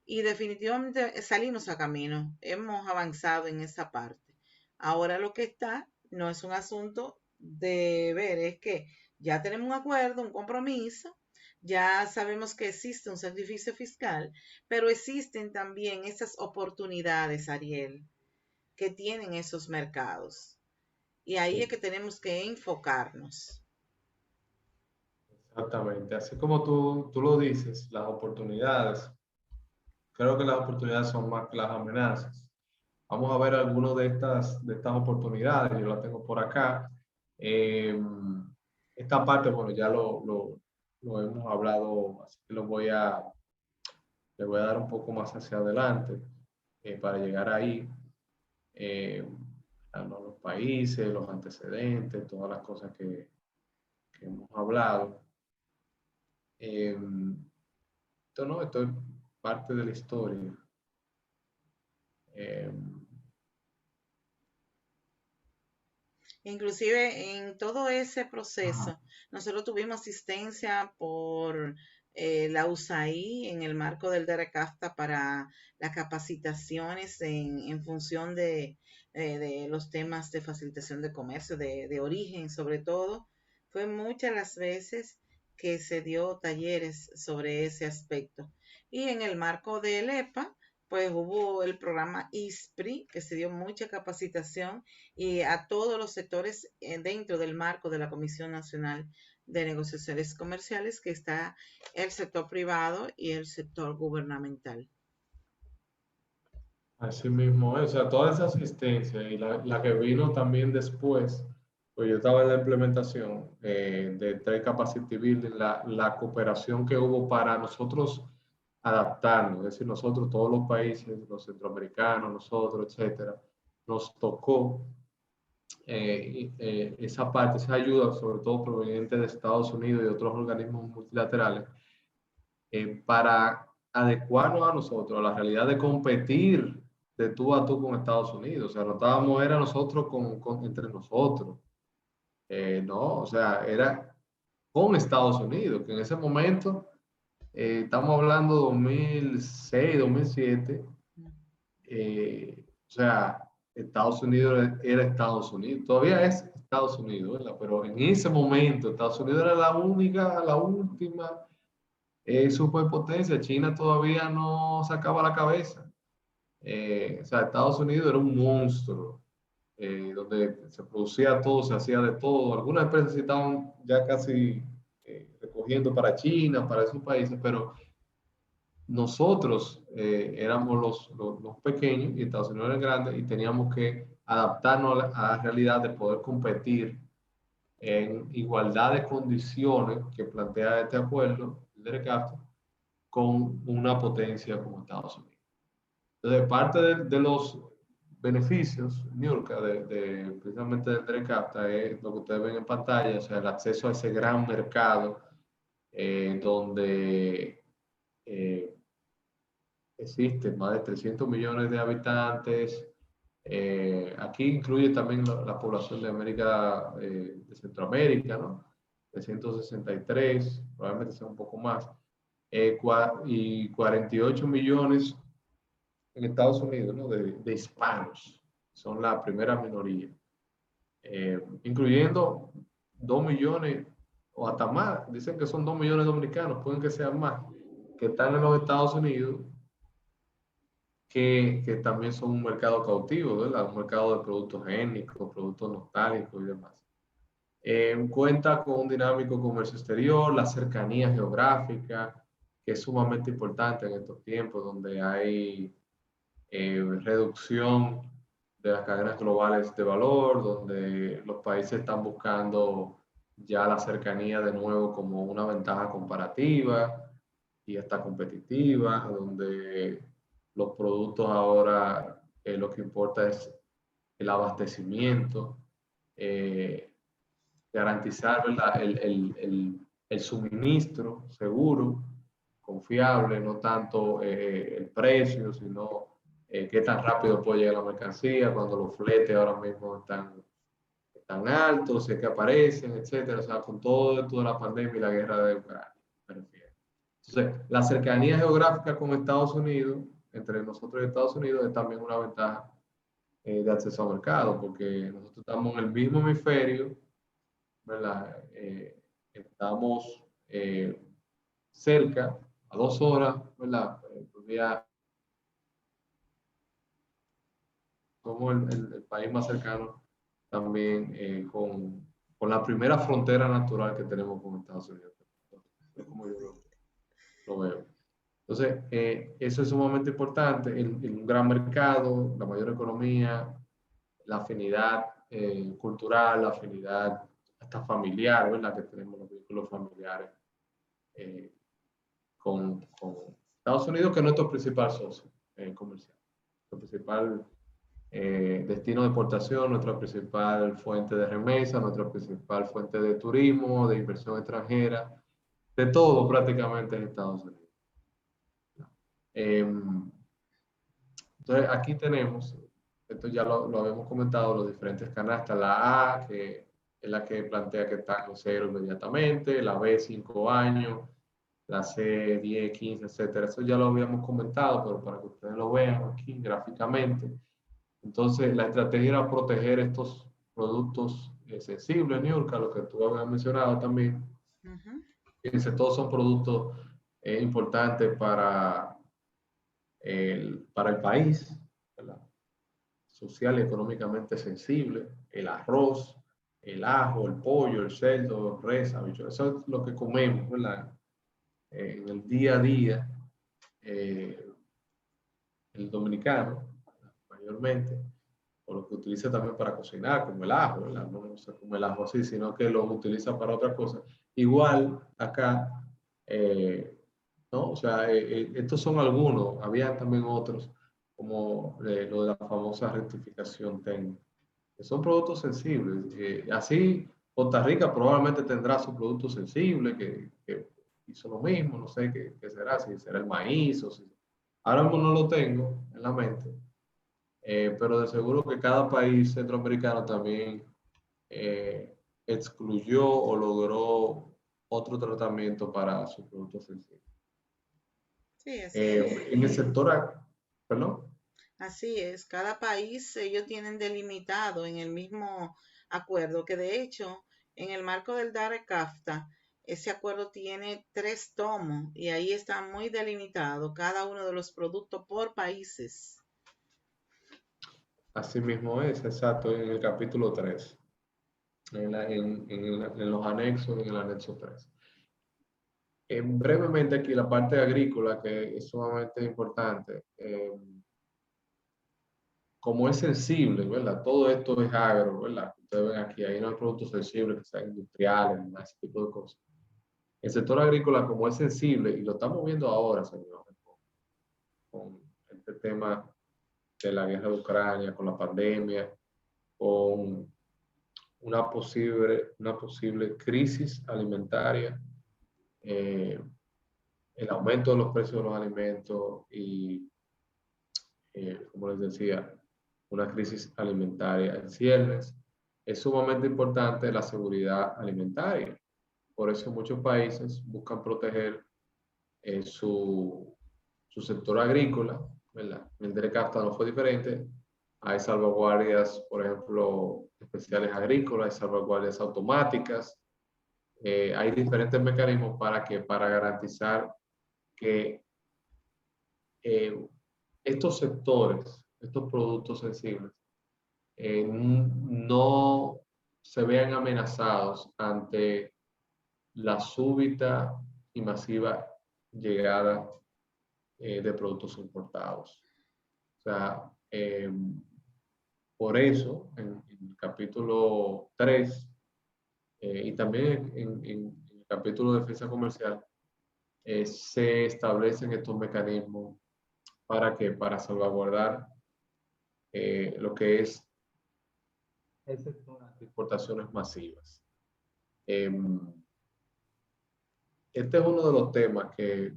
y definitivamente salimos a camino. Hemos avanzado en esa parte. Ahora lo que está no es un asunto de ver, es que ya tenemos un acuerdo, un compromiso, ya sabemos que existe un sacrificio fiscal, pero existen también esas oportunidades, Ariel, que tienen esos mercados. Y ahí es Sí, que tenemos que enfocarnos. exactamente. Así como tú lo dices, las oportunidades, creo que las oportunidades son más que las amenazas. Vamos a ver algunas de estas oportunidades. Yo la tengo por acá. Eh, Esta parte, bueno, ya lo hemos hablado, así que le voy a dar un poco más hacia adelante para llegar ahí. Eh, a los países, los antecedentes, todas las cosas que hemos hablado. Esto es parte de la historia. Eh, Inclusive en todo ese ajá. proceso, nosotros tuvimos asistencia por la USAID en el marco del DERECAFTA para las capacitaciones en función de los temas de facilitación de comercio, de origen sobre todo. Fue muchas las veces que se dio talleres sobre ese aspecto. Y en el marco del EPA, pues hubo el programa ISPRI, que se dio mucha capacitación y a todos los sectores dentro del marco de la Comisión Nacional de Negociaciones Comerciales, que está el sector privado y el sector gubernamental. Así mismo, o sea, toda esa asistencia y la que vino también después, pues yo estaba en la implementación de Trade Capacity Building, la cooperación que hubo para nosotros adaptarnos, es decir, nosotros, todos los países, los centroamericanos, nosotros, etcétera, nos tocó esa parte, esa ayuda, sobre todo proveniente de Estados Unidos y otros organismos multilaterales, para adecuarnos a nosotros, a la realidad de competir de tú a tú con Estados Unidos. O sea, no estábamos, era nosotros entre nosotros. No, o sea, era con Estados Unidos, que en ese momento, estamos hablando de 2006, 2007, o sea, Estados Unidos era Estados Unidos, todavía es Estados Unidos, ¿verdad? Pero en ese momento Estados Unidos era la única, la última superpotencia. China todavía no sacaba la cabeza. O sea, Estados Unidos era un monstruo, donde se producía todo, se hacía de todo. Algunas empresas sí estaban ya casi recogiendo para China, para esos países, pero nosotros éramos los pequeños y Estados Unidos era grande y teníamos que adaptarnos a la realidad de poder competir en igualdad de condiciones que plantea este acuerdo, el DERECAFTA, con una potencia como Estados Unidos. Entonces, parte de los beneficios, Niurka, precisamente del DERECAFTA es lo que ustedes ven en pantalla, o sea, el acceso a ese gran mercado donde existen más de 300 millones de habitantes. Aquí incluye también la población de América, de Centroamérica, ¿no? 363, probablemente sea un poco más. Y 48 millones en Estados Unidos, ¿no? De hispanos. Son la primera minoría. Incluyendo 2 millones o hasta más. Dicen que son 2 millones de dominicanos, pueden que sean más, que están en los Estados Unidos, que también son un mercado cautivo, ¿verdad? Un mercado de productos étnicos, productos nostálgicos y demás. Cuenta con un dinámico comercio exterior, la cercanía geográfica, que es sumamente importante en estos tiempos donde hay reducción de las cadenas globales de valor, donde los países están buscando ya la cercanía de nuevo como una ventaja comparativa y hasta competitiva, donde los productos ahora, lo que importa es el abastecimiento, eh, garantizar, ¿verdad? El suministro seguro, confiable, no tanto el precio, sino qué tan rápido puede llegar la mercancía, cuando los fletes ahora mismo están altos, sé que aparecen, etcétera. O sea, con todo esto de la pandemia y la guerra de Ucrania, me refiero. Entonces, la cercanía geográfica con Estados Unidos, entre nosotros y Estados Unidos, es también una ventaja de acceso al mercado, porque nosotros estamos en el mismo hemisferio, ¿verdad? Estamos cerca, a 2 horas, ¿verdad? Podría, somos el país más cercano también, con la primera frontera natural que tenemos con Estados Unidos. Es como yo lo veo. Entonces, eso es sumamente importante, un gran mercado, la mayor economía, la afinidad cultural, la afinidad hasta familiar, ¿verdad? Que tenemos los vínculos familiares con Estados Unidos, que es nuestro principal socio comercial, nuestro principal destino de exportación, nuestra principal fuente de remesa, nuestra principal fuente de turismo, de inversión extranjera, de todo prácticamente en Estados Unidos. Entonces, aquí tenemos, esto ya lo habíamos comentado, los diferentes canastas, la A, que es la que plantea que está en cero inmediatamente, la B, 5 años, la C, 10, 15, etcétera. Eso ya lo habíamos comentado, pero para que ustedes lo vean aquí gráficamente. Entonces, la estrategia era proteger estos productos sensibles, Niurka, lo que tú habías mencionado también. Fíjense, todos son productos importantes para el país, ¿verdad? Social y económicamente sensible, el arroz, el ajo, el pollo, el cerdo, res, habichuelas, eso es lo que comemos, ¿verdad? En el día a día, el dominicano, mayormente, o lo que utiliza también para cocinar, como el ajo, ¿verdad? No se come el ajo así, sino que lo utiliza para otra cosa. Igual acá, ¿no? O sea, estos son algunos, había también otros, como lo de la famosa rectificación técnica, que son productos sensibles. Así, Costa Rica probablemente tendrá su producto sensible, que hizo lo mismo, no sé qué será, si será el maíz o si... Ahora mismo no lo tengo en la mente, pero de seguro que cada país centroamericano también excluyó o logró otro tratamiento para sus productos sensibles. Sí, así es. En el sector, perdón. Así es. Cada país ellos tienen delimitado en el mismo acuerdo, que de hecho, en el marco del DARE-CAFTA, ese acuerdo tiene 3 tomos y ahí está muy delimitado cada uno de los productos por países. Así mismo es, exacto, en el capítulo 3, en los anexos, en el anexo 3. Brevemente aquí la parte agrícola, que es sumamente importante. Como es sensible, ¿verdad? Todo esto es agro, ¿verdad? Ustedes ven aquí, ahí no hay productos sensibles que sean industriales, ni nada, ese tipo de cosas. El sector agrícola, como es sensible, y lo estamos viendo ahora, señores, con este tema de la guerra de Ucrania, con la pandemia, con una posible crisis alimentaria, el aumento de los precios de los alimentos y, como les decía, una crisis alimentaria en ciernes. Es sumamente importante la seguridad alimentaria. Por eso muchos países buscan proteger su sector agrícola, ¿verdad? El DRECAFTA no fue diferente. Hay salvaguardias, por ejemplo, especiales agrícolas, hay salvaguardias automáticas. Hay diferentes mecanismos para garantizar que estos sectores, estos productos sensibles, no se vean amenazados ante la súbita y masiva llegada de productos importados. O sea, por eso, en el capítulo 3 y también en el capítulo de defensa comercial, se establecen estos mecanismos para que para salvaguardar lo que es el sector de importaciones masivas. Este es uno de los temas que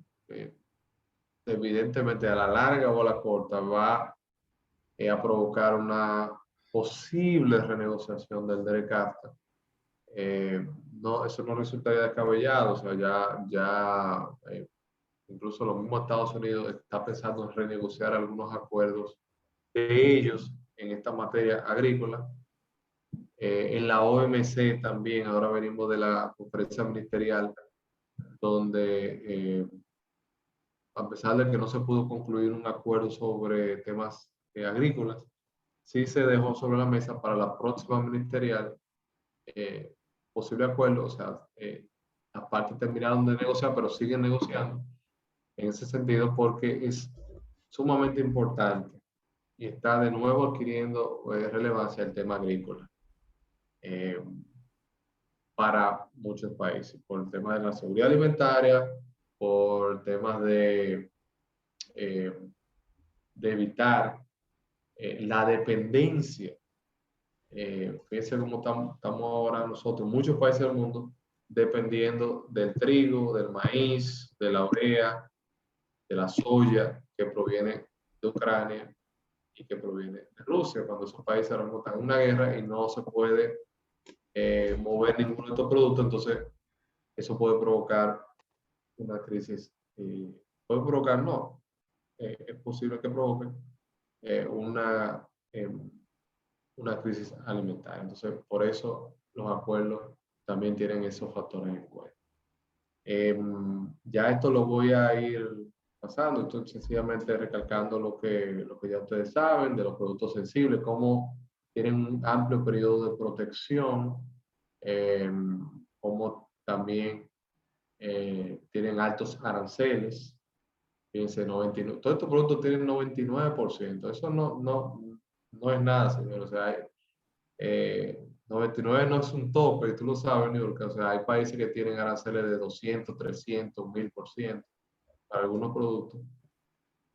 evidentemente a la larga o a la corta va a provocar una posible renegociación del DRECAFTA. No, eso no resultaría descabellado, o sea, incluso los mismos Estados Unidos está pensando en renegociar algunos acuerdos de ellos en esta materia agrícola. En la OMC también, ahora venimos de la conferencia ministerial, donde a pesar de que no se pudo concluir un acuerdo sobre temas agrícolas, sí se dejó sobre la mesa para la próxima ministerial posible acuerdo, o sea, las partes terminaron de negociar, pero siguen negociando en ese sentido porque es sumamente importante y está de nuevo adquiriendo relevancia el tema agrícola para muchos países, por el tema de la seguridad alimentaria, por temas de evitar la dependencia. Fíjense cómo estamos ahora nosotros, muchos países del mundo, dependiendo del trigo, del maíz, de la urea, de la soya que proviene de Ucrania y que proviene de Rusia, cuando esos países ahora mismo están en una guerra y no se puede mover ninguno de estos productos, entonces eso puede provocar una crisis. Puede provocar, no, es posible que provoque eh, una crisis alimentaria. Entonces, por eso los acuerdos también tienen esos factores en cuenta. Ya esto lo voy a ir pasando, estoy sencillamente recalcando lo que ya ustedes saben de los productos sensibles, cómo tienen un amplio periodo de protección, cómo también tienen altos aranceles. Fíjense, 99, todos estos productos tienen 99%. Eso no es nada, señor. O sea, 99 no es un tope, tú lo sabes, New York. O sea, hay países que tienen aranceles de 200, 300, 1000% para algunos productos.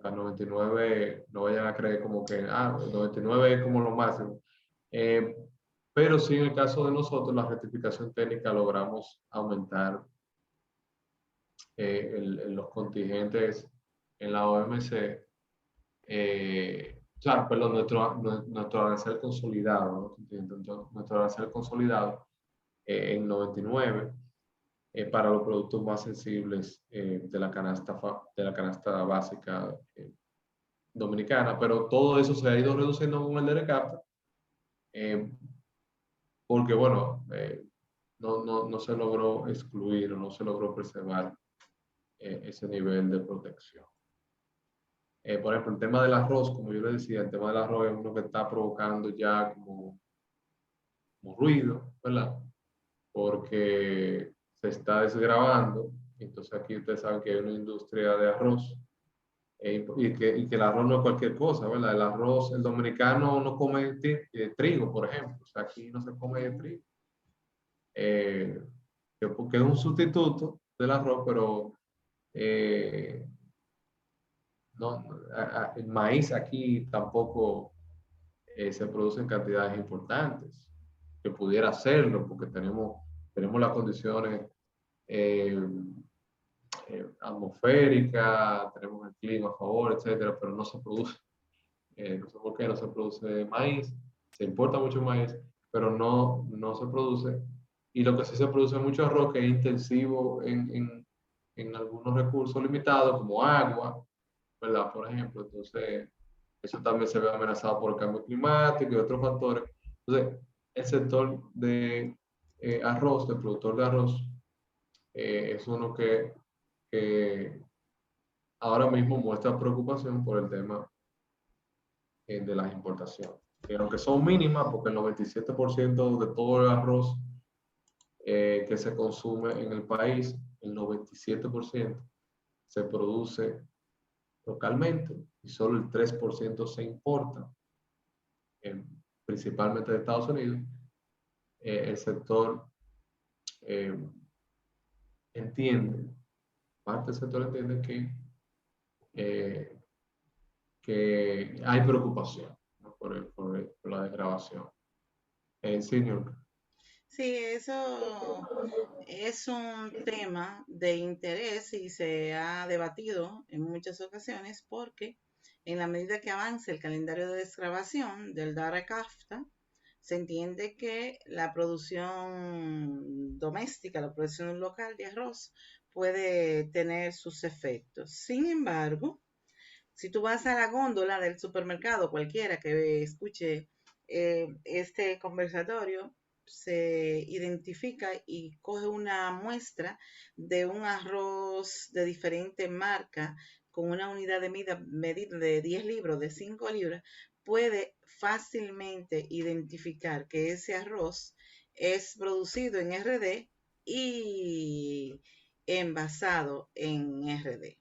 A 99 no vayan a creer como que, 99 es como lo máximo. Pero sí, en el caso de nosotros, la rectificación técnica logramos aumentar los contingentes en la OMC, o sea, perdón, nuestro arancel consolidado, ¿no? Nuestro arancel consolidado en 99 para los productos más sensibles de la canasta básica dominicana, pero todo eso se ha ido reduciendo con el DERECAFTA, porque bueno, no se logró excluir o no se logró preservar ese nivel de protección. Por ejemplo, el tema del arroz, como yo le decía, el tema del arroz es uno que está provocando ya como ruido, ¿verdad? Porque se está desgravando. Entonces aquí ustedes saben que hay una industria de arroz y que el arroz no es cualquier cosa, ¿verdad? El arroz, el dominicano no come trigo, por ejemplo. O sea, aquí no se come trigo. Porque es un sustituto del arroz, pero no, el maíz aquí tampoco se produce en cantidades importantes, que pudiera hacerlo, porque tenemos las condiciones eh, atmosféricas, tenemos el clima a favor, etcétera, pero no se produce, no sé por qué no se produce maíz, se importa mucho maíz, pero no se produce. Y lo que sí se produce mucho arroz, que es intensivo en algunos recursos limitados, como agua, ¿verdad? Por ejemplo, entonces eso también se ve amenazado por el cambio climático y otros factores. Entonces, el sector de arroz, del productor de arroz, es uno que ahora mismo muestra preocupación por el tema de las importaciones. Que aunque son mínimas, porque el 97% de todo el arroz que se consume en el país, el 97% se produce localmente y solo el 3% se importa, principalmente de Estados Unidos. El sector eh, entiende, parte del sector entiende eh, que hay preocupación, ¿no? por la desgravación. Senior. Sí, eso es un tema de interés y se ha debatido en muchas ocasiones porque en la medida que avance el calendario de desgravación del DARE-CAFTA, se entiende que la producción doméstica, la producción local de arroz puede tener sus efectos. Sin embargo, si tú vas a la góndola del supermercado, cualquiera que escuche este conversatorio, se identifica y coge una muestra de un arroz de diferente marca con una unidad de medida de 10 libras, de 5 libras, puede fácilmente identificar que ese arroz es producido en RD y envasado en RD.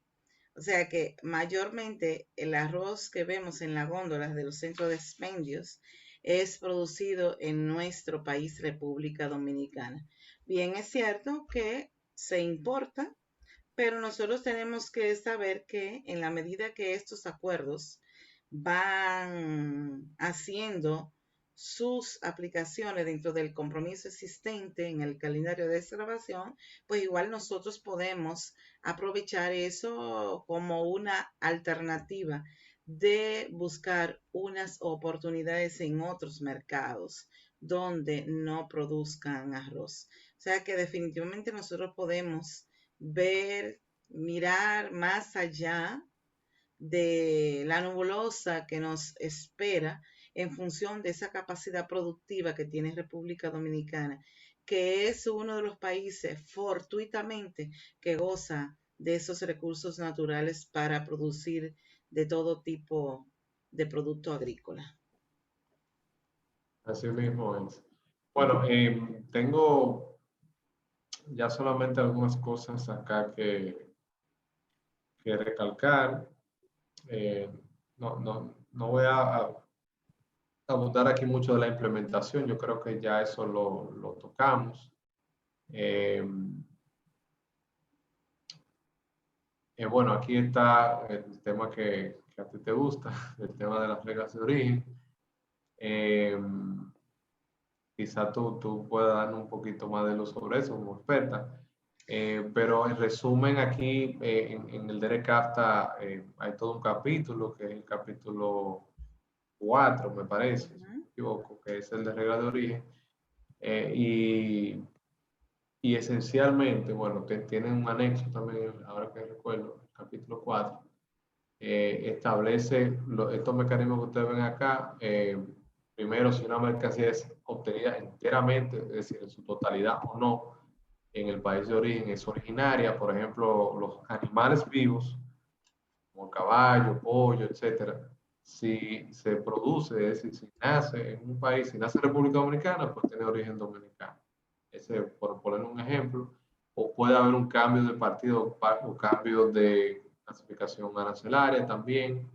O sea que mayormente el arroz que vemos en las góndolas de los centros de expendios es producido en nuestro país, República Dominicana. Bien, es cierto que se importa, pero nosotros tenemos que saber que en la medida que estos acuerdos van haciendo sus aplicaciones dentro del compromiso existente en el calendario de desgravación, pues igual nosotros podemos aprovechar eso como una alternativa de buscar unas oportunidades en otros mercados donde no produzcan arroz. O sea que definitivamente nosotros podemos ver, mirar más allá de la nebulosa que nos espera en función de esa capacidad productiva que tiene República Dominicana, que es uno de los países fortuitamente que goza de esos recursos naturales para producir de todo tipo de producto agrícola. Así mismo es. Bueno, tengo ya solamente algunas cosas acá que recalcar. Eh, no voy a abundar aquí mucho de la implementación, yo creo que ya eso lo tocamos. Eh, bueno, aquí está el tema que a ti te gusta, el tema de las reglas de origen. Eh, Quizá tú puedas darnos un poquito más de luz sobre eso como experta. Pero en resumen, aquí en el DERECAFTA hay todo un capítulo, que es el capítulo 4, me parece, si no me equivoco, que es el de regla de origen. Eh, y, y esencialmente, bueno, tiene un anexo también, ahora que recuerdo, el capítulo 4, establece estos mecanismos que ustedes ven acá. Primero, si una mercancía es obtenida enteramente, es decir, en su totalidad o no, en el país de origen es originaria. Por ejemplo, los animales vivos, como caballo, pollo, etcétera, si se produce, es decir, si nace en un país, si nace en República Dominicana, pues tiene origen dominicano. Ese, por poner un ejemplo, o puede haber un cambio de partido o cambio de clasificación arancelaria también,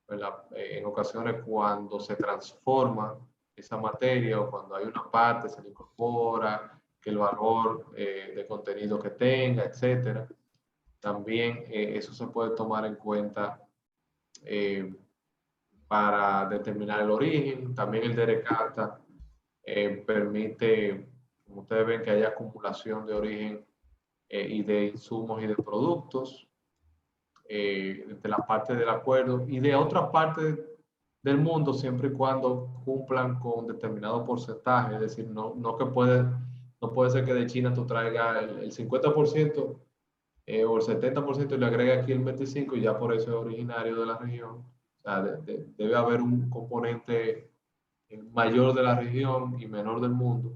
¿verdad? En ocasiones cuando se transforma esa materia o cuando hay una parte, se le incorpora, que el valor de contenido que tenga, etcétera. También eso se puede tomar en cuenta eh, para determinar el origen. También el DERECATA permite, como ustedes ven, que haya acumulación de origen y de insumos y de productos de la parte del acuerdo y de otra parte del mundo, siempre y cuando cumplan con determinado porcentaje. Es decir, no puede ser que de China tú traigas el 50% o el 70% y le agrega aquí el 25% y ya por eso es originario de la región. O sea, debe haber un componente mayor de la región y menor del mundo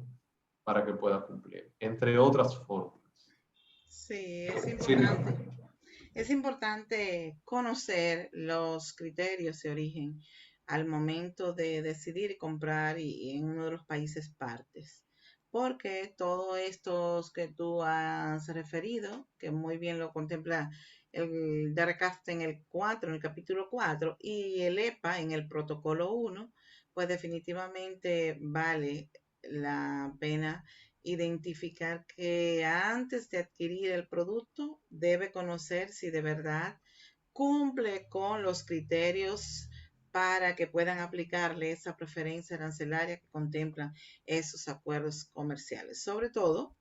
para que pueda cumplir, entre otras formas. Sí, es Sí, importante. Es importante conocer los criterios de origen al momento de decidir comprar y en uno de los países partes, porque todos estos que tú has referido, que muy bien lo contempla el DERCAFTA en el 4, en el capítulo 4, y el EPA en el protocolo 1, pues definitivamente vale la pena identificar que antes de adquirir el producto debe conocer si de verdad cumple con los criterios para que puedan aplicarle esa preferencia arancelaria que contemplan esos acuerdos comerciales. Sobre todo,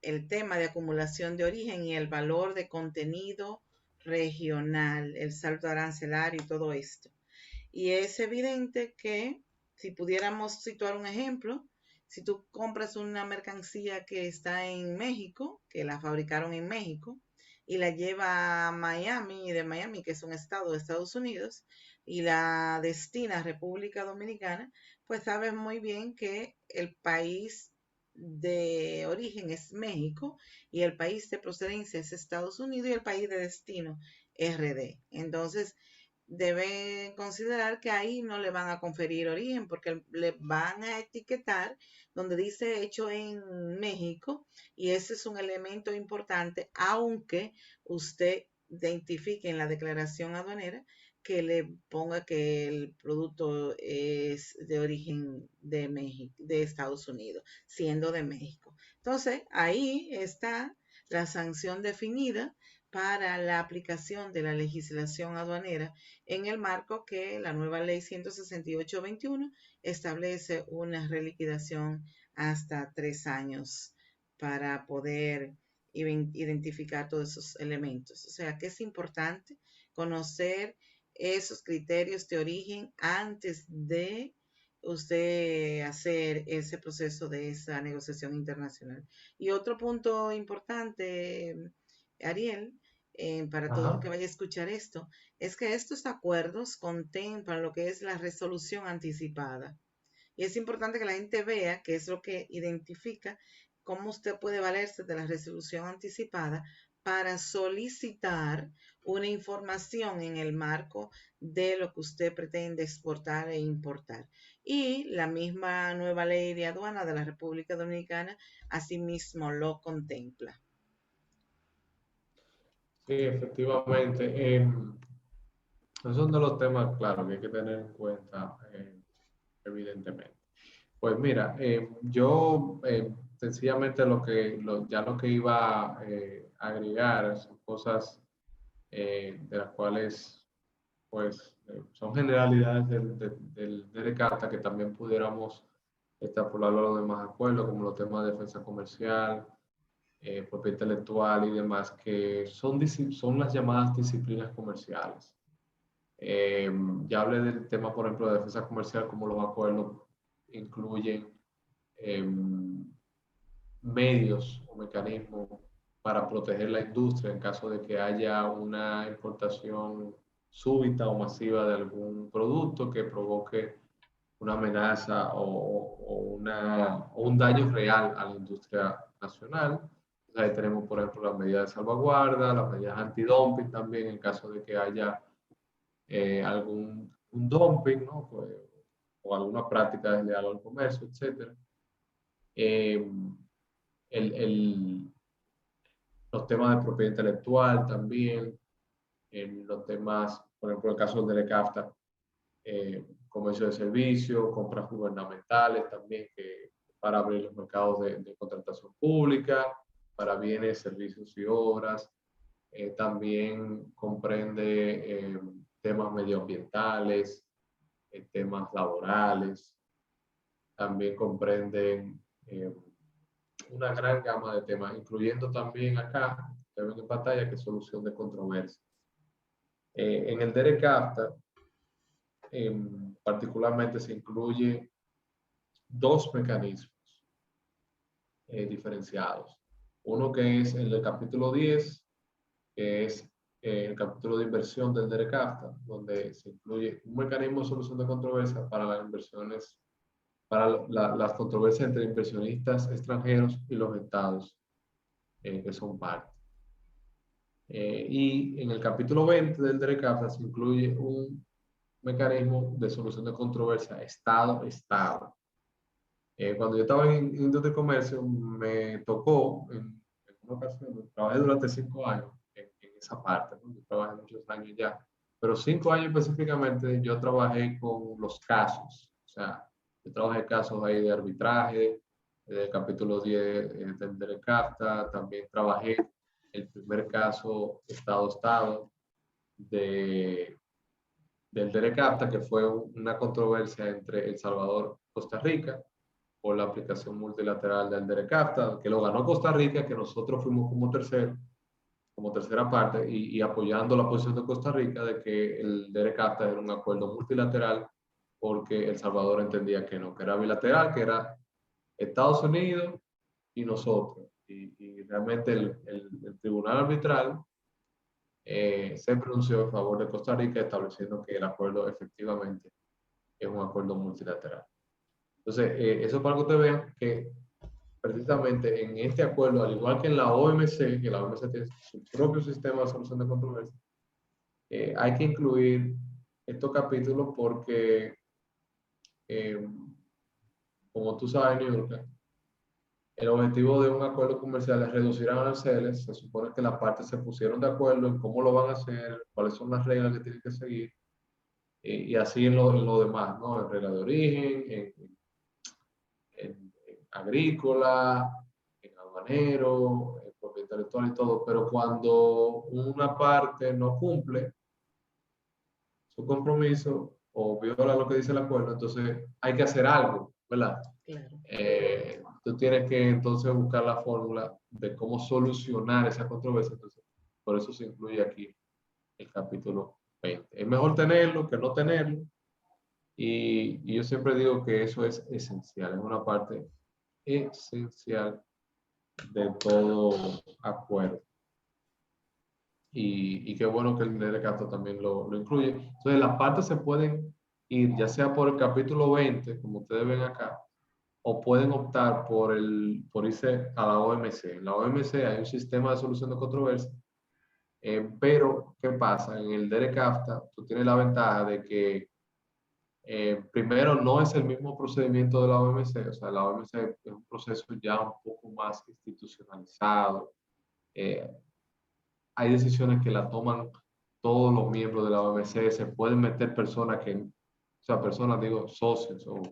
el tema de acumulación de origen y el valor de contenido regional, el salto arancelario y todo esto. Y es evidente que si pudiéramos situar un ejemplo, si tú compras una mercancía que está en México, que la fabricaron en México, y la lleva a Miami, de Miami, que es un estado de Estados Unidos, y la destina a República Dominicana, pues sabes muy bien que el país de origen es México y el país de procedencia es Estados Unidos y el país de destino RD. Entonces, deben considerar que ahí no le van a conferir origen porque le van a etiquetar donde dice hecho en México y ese es un elemento importante, aunque usted identifique en la declaración aduanera que le ponga que el producto es de origen de México, de Estados Unidos, siendo de México. Entonces, ahí está la sanción definida para la aplicación de la legislación aduanera en el marco que la nueva ley 168/21 establece una reliquidación hasta 3 años para poder identificar todos esos elementos. O sea que es importante conocer esos criterios de origen antes de usted hacer ese proceso de esa negociación internacional. Y otro punto importante, Ariel, para todo el ajá. que vaya a escuchar esto, es que estos acuerdos contemplan lo que es la resolución anticipada. Y es importante que la gente vea que es lo que identifica cómo usted puede valerse de la resolución anticipada para solicitar una información en el marco de lo que usted pretende exportar e importar. Y la misma nueva ley de aduana de la República Dominicana asimismo lo contempla. Sí, efectivamente. Esos son de los temas, claro, que hay que tener en cuenta, evidentemente. Pues mira, yo sencillamente ya lo que iba a agregar son cosas de las cuales, pues, son generalidades del Carta que también pudiéramos extrapolarlo a los demás acuerdos, como los temas de defensa comercial, propiedad intelectual y demás, que son las llamadas disciplinas comerciales. Ya hablé del tema, por ejemplo, de defensa comercial, como los acuerdos incluyen medios o mecanismos para proteger la industria en caso de que haya una importación súbita o masiva de algún producto que provoque una amenaza o un daño real a la industria nacional. Ahí tenemos, por ejemplo, las medidas de salvaguarda, las medidas antidumping también en caso de que haya algún un dumping, ¿no? Pues, o alguna práctica desleal al comercio, etc. El, el, los temas de propiedad intelectual también, los temas, por ejemplo, el caso del DERECAFTA, comercio de servicios, compras gubernamentales también, que para abrir los mercados de contratación pública, para bienes, servicios y obras. También comprende temas medioambientales, temas laborales, también comprenden una gran gama de temas, incluyendo también acá, que ven en pantalla, que es solución de controversias. En el DERECAFTA, particularmente se incluye dos mecanismos diferenciados. Uno que es el del capítulo 10, que es el capítulo de inversión del DERECAFTA, donde se incluye un mecanismo de solución de controversias para las inversiones, para las controversias entre inversionistas extranjeros y los estados que son parte. Y en el capítulo 20 del DERECAFTA se incluye un mecanismo de solución de controversia Estado-Estado. Cuando yo estaba en industria de comercio, me tocó en una ocasión, trabajé durante 5 años en esa parte, ¿no? Yo trabajé muchos años ya, pero 5 años específicamente yo trabajé con los casos, o sea, yo trabajé casos ahí de arbitraje, del capítulo 10 del DERECAFTA, también trabajé el primer caso Estado-Estado del DERECAFTA, que fue una controversia entre El Salvador y Costa Rica por la aplicación multilateral del DERECAFTA, que lo ganó Costa Rica, que nosotros fuimos como tercera parte y apoyando la posición de Costa Rica de que el DERECAFTA era un acuerdo multilateral porque El Salvador entendía que no, que era bilateral, que era Estados Unidos y nosotros. Y realmente el tribunal arbitral se pronunció en favor de Costa Rica, estableciendo que el acuerdo efectivamente es un acuerdo multilateral. Entonces, eso para que ustedes vean que precisamente en este acuerdo, al igual que en la OMC, que la OMC tiene su propio sistema de solución de controversias, hay que incluir estos capítulos porque, como tú sabes, Niurka, el objetivo de un acuerdo comercial es reducir aranceles. Se supone que las partes se pusieron de acuerdo en cómo lo van a hacer, cuáles son las reglas que tienen que seguir, y así en lo demás, ¿no? En regla de origen, en agrícola, en aduanero, en propiedad intelectual y todo, pero cuando una parte no cumple su compromiso o viola lo que dice el acuerdo, entonces hay que hacer algo, ¿verdad? Claro. Tú tienes que entonces buscar la fórmula de cómo solucionar esa controversia, entonces por eso se incluye aquí el capítulo 20. Es mejor tenerlo que no tenerlo, y yo siempre digo que eso es esencial, es una parte esencial de todo acuerdo. Y qué bueno que el DERECAFTA también lo incluye. Entonces, las partes se pueden ir ya sea por el capítulo 20, como ustedes ven acá, o pueden optar por irse a la OMC. En la OMC hay un sistema de solución de controversia, pero ¿qué pasa? En el DERECAFTA tú tienes la ventaja de que primero, no es el mismo procedimiento de la OMC, o sea, la OMC es un proceso ya un poco más institucionalizado. Eh, Hay decisiones que la toman todos los miembros de la OMC, se pueden meter personas que, o sea, personas, digo, socios o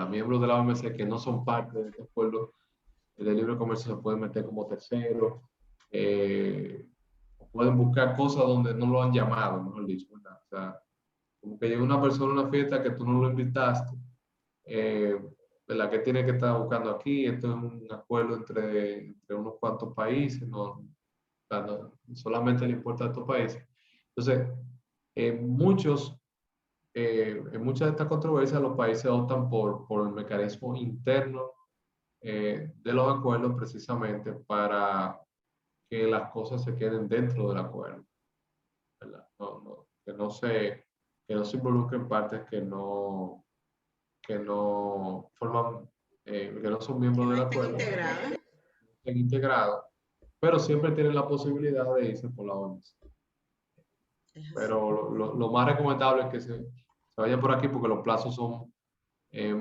miembros de la OMC que no son parte de este acuerdo de libre comercio, se pueden meter como terceros, pueden buscar cosas donde no lo han llamado, mejor dicho, ¿verdad? O sea, como que llega una persona a una fiesta que tú no lo invitaste, ¿verdad? ¿Qué tiene que estar buscando aquí? Esto es un acuerdo entre unos cuantos países, no, solamente le importa a estos países. Entonces, en muchas de estas controversias los países optan por el mecanismo interno de los acuerdos precisamente para que las cosas se queden dentro del acuerdo, ¿verdad? Que no se involucren partes que no forman, que no son Que miembros no del estén acuerdo, integradas. estén integrados, pero siempre tienen la posibilidad de irse por la OMS. Es así. Pero lo más recomendable es que se vayan por aquí porque los plazos son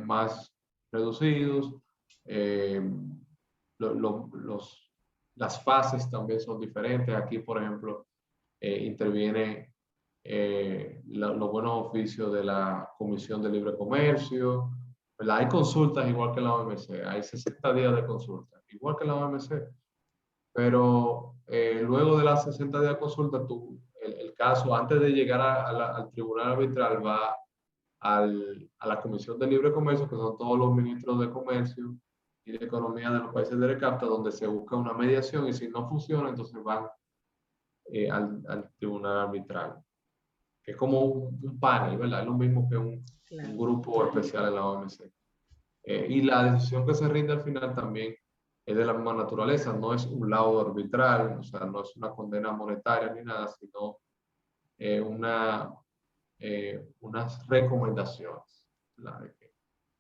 más reducidos, eh, las fases también son diferentes. Aquí, por ejemplo, interviene los buenos oficios de la Comisión de Libre Comercio, ¿verdad? Hay consultas igual que en la OMC, hay 60 días de consulta, igual que en la OMC, pero luego de las 60 días de consulta, el caso, antes de llegar al tribunal arbitral, va a la Comisión de Libre Comercio, que son todos los ministros de Comercio y de Economía de los países de RECAFTA, donde se busca una mediación y si no funciona, entonces van al tribunal arbitral, que es como un panel, ¿verdad? Es lo mismo que un Claro. grupo especial en la OMC. Y la decisión que se rinde al final también es de la misma naturaleza, no es un laudo arbitral, o sea, no es una condena monetaria ni nada, sino una unas recomendaciones. De que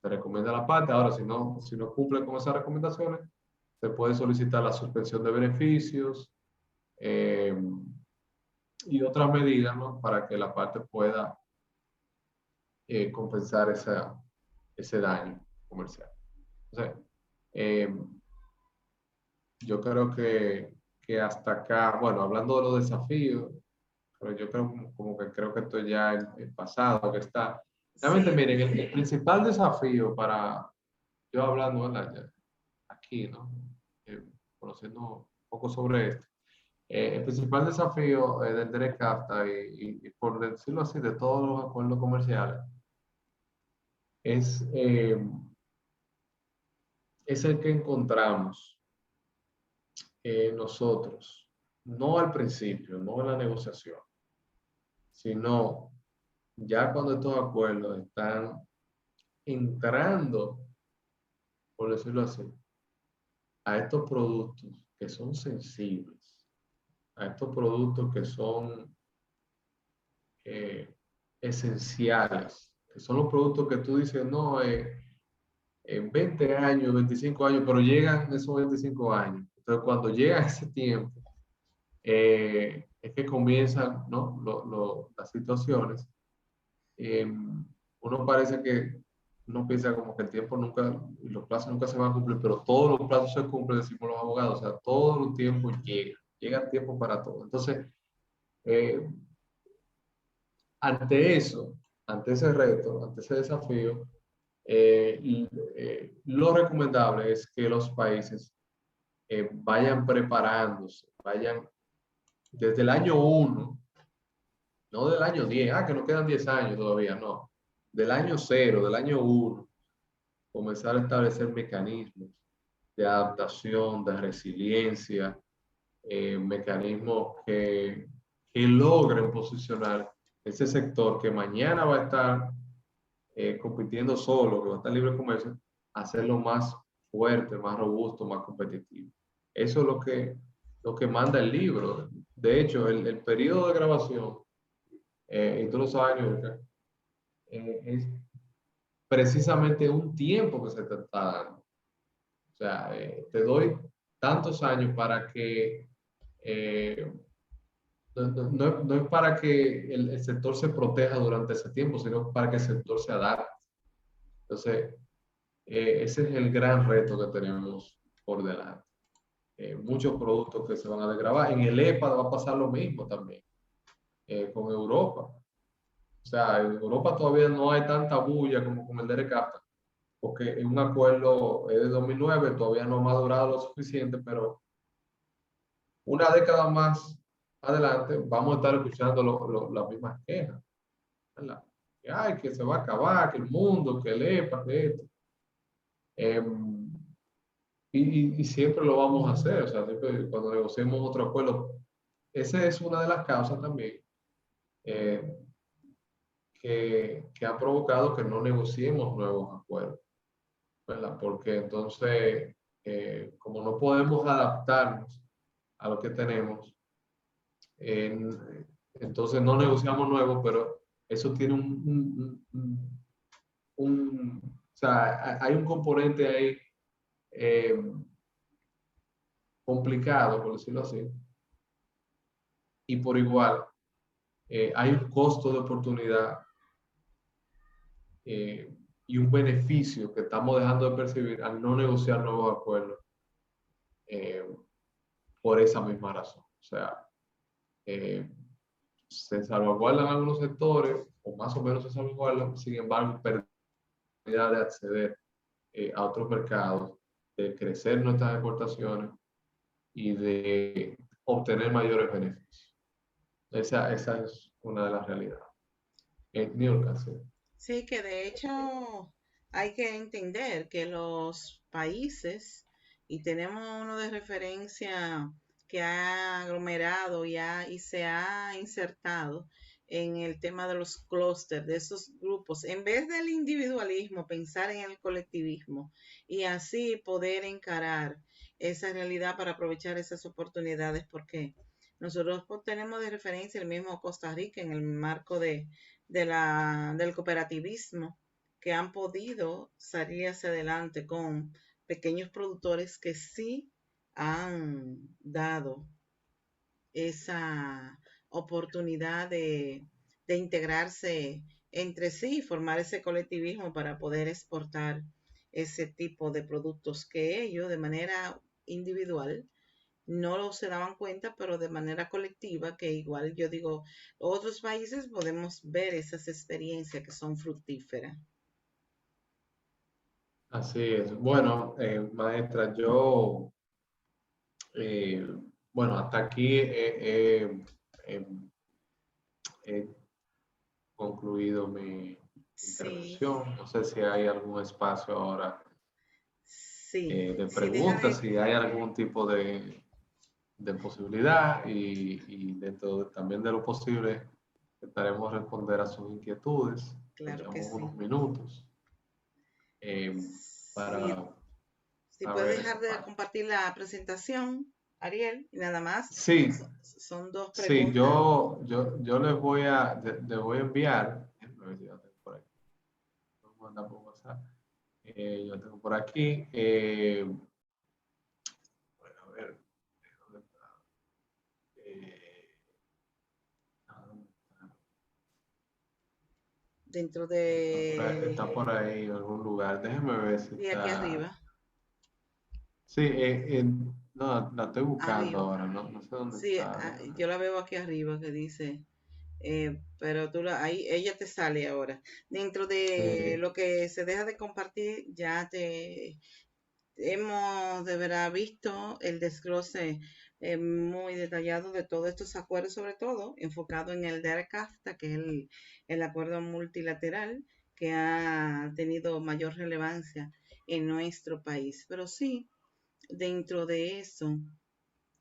se recomienda a la parte. Ahora, si no cumple con esas recomendaciones, se puede solicitar la suspensión de beneficios y otras medidas, ¿no? Para que la parte pueda compensar ese daño comercial. Entonces, eh, yo creo que hasta acá, bueno, hablando de los desafíos, pero yo creo como que creo que esto ya es pasado, que está. Realmente, Sí, miren, el principal desafío para, yo hablando, ¿verdad? Aquí, ¿no? Conociendo un poco sobre esto. El principal desafío del derecho CAFTA y por decirlo así, de todos los acuerdos comerciales, es, eh, es el que encontramos nosotros, no al principio, no en la negociación, sino ya cuando estos acuerdos están entrando, por decirlo así, a estos productos que son sensibles, a estos productos que son esenciales, que son los productos que tú dices, no, en 20 años, 25 años, pero llegan esos 25 años. Entonces, cuando llega ese tiempo, es que comienzan, ¿no? Las situaciones. Uno parece que uno piensa como que el tiempo nunca, y los plazos nunca se van a cumplir, pero todos los plazos se cumplen, decimos los abogados, o sea, todo el tiempo llega el tiempo para todo. Entonces, eh, ante eso, ante ese reto, ante ese desafío, lo recomendable es que los países vayan preparándose, vayan desde el año 1, no del año 10, que nos quedan 10 años todavía, no, del año 0, del año 1, comenzar a establecer mecanismos de adaptación, de resiliencia, mecanismos que logren posicionar ese sector que mañana va a estar compitiendo solo, que va a estar libre de comercio, hacerlo más fuerte, más robusto, más competitivo. Eso es lo que manda el libro. De hecho, el periodo de grabación, y tú lo sabes, Nurka, es precisamente un tiempo que se te está dando. O sea, te doy tantos años para que no es para que el sector se proteja durante ese tiempo, sino para que el sector se adapte. Entonces, ese es el gran reto que tenemos por delante. Muchos productos que se van a desgravar. En el EPA va a pasar lo mismo también con Europa. O sea, en Europa todavía no hay tanta bulla como con el DERECAFTA, porque en un acuerdo de 2009 todavía no ha madurado lo suficiente, pero una década más adelante vamos a estar escuchando las mismas quejas, ¿verdad? Que, ay, que se va a acabar, que el mundo, que el EPA, que esto. Y siempre lo vamos a hacer, o sea, siempre cuando negociemos otro acuerdo. Esa es una de las causas también eh, que ha provocado que no negociemos nuevos acuerdos, ¿verdad? Porque entonces, como no podemos adaptarnos a lo que tenemos, entonces no negociamos nuevos, pero eso tiene o sea, hay un componente ahí eh, complicado, por decirlo así, y por igual hay un costo de oportunidad y un beneficio que estamos dejando de percibir al no negociar nuevos acuerdos eh, por esa misma razón. O sea, eh, se salvaguardan algunos sectores, o más o menos se salvaguardan, sin embargo, pérdida de acceder a otros mercados, de crecer nuestras exportaciones y de obtener mayores beneficios. Esa es una de las realidades. Newcastle. Sí, que de hecho hay que entender que los países, y tenemos uno de referencia que ha aglomerado y se ha insertado en el tema de los clústeres, de esos grupos, en vez del individualismo, pensar en el colectivismo y así poder encarar esa realidad para aprovechar esas oportunidades, porque nosotros pues, tenemos de referencia el mismo Costa Rica en el marco del cooperativismo, que han podido salir hacia adelante con pequeños productores que sí han dado esa oportunidad de integrarse entre sí y formar ese colectivismo para poder exportar ese tipo de productos que ellos de manera individual no lo se daban cuenta, pero de manera colectiva, que igual yo digo, otros países podemos ver esas experiencias que son fructíferas. Así es. Bueno, maestra, eh, bueno, hasta aquí he concluido mi Sí, intervención. No sé si hay algún espacio ahora sí, de sí, deja preguntas, de, si hay algún tipo de posibilidad y dentro también de lo posible intentaremos responder a sus inquietudes. claro que Echamos sí. unos minutos eh, Sí, para sí puedes ver dejar esa de parte. compartir la presentación, Ariel, y nada más. Sí, Son dos sí, preguntas. yo les voy a enviar, déjenme ver si la tengo por aquí, voy a mandar por WhatsApp. Yo la tengo por aquí. Bueno, a ver, ¿dónde está? Eh, Dentro está por de... ahí en algún lugar. Déjenme ver si Y aquí está. arriba, Sí, no, la estoy buscando arriba. ahora, no, no sé dónde Sí, está. yo la veo aquí arriba que dice pero ahí ella te sale ahora. Dentro de Sí, lo que se deja de compartir, ya te hemos de verdad visto el desglose muy detallado de todos estos acuerdos, sobre todo enfocado en el de ARCAFTA, que es el acuerdo multilateral que ha tenido mayor relevancia en nuestro país. Pero sí, dentro de eso,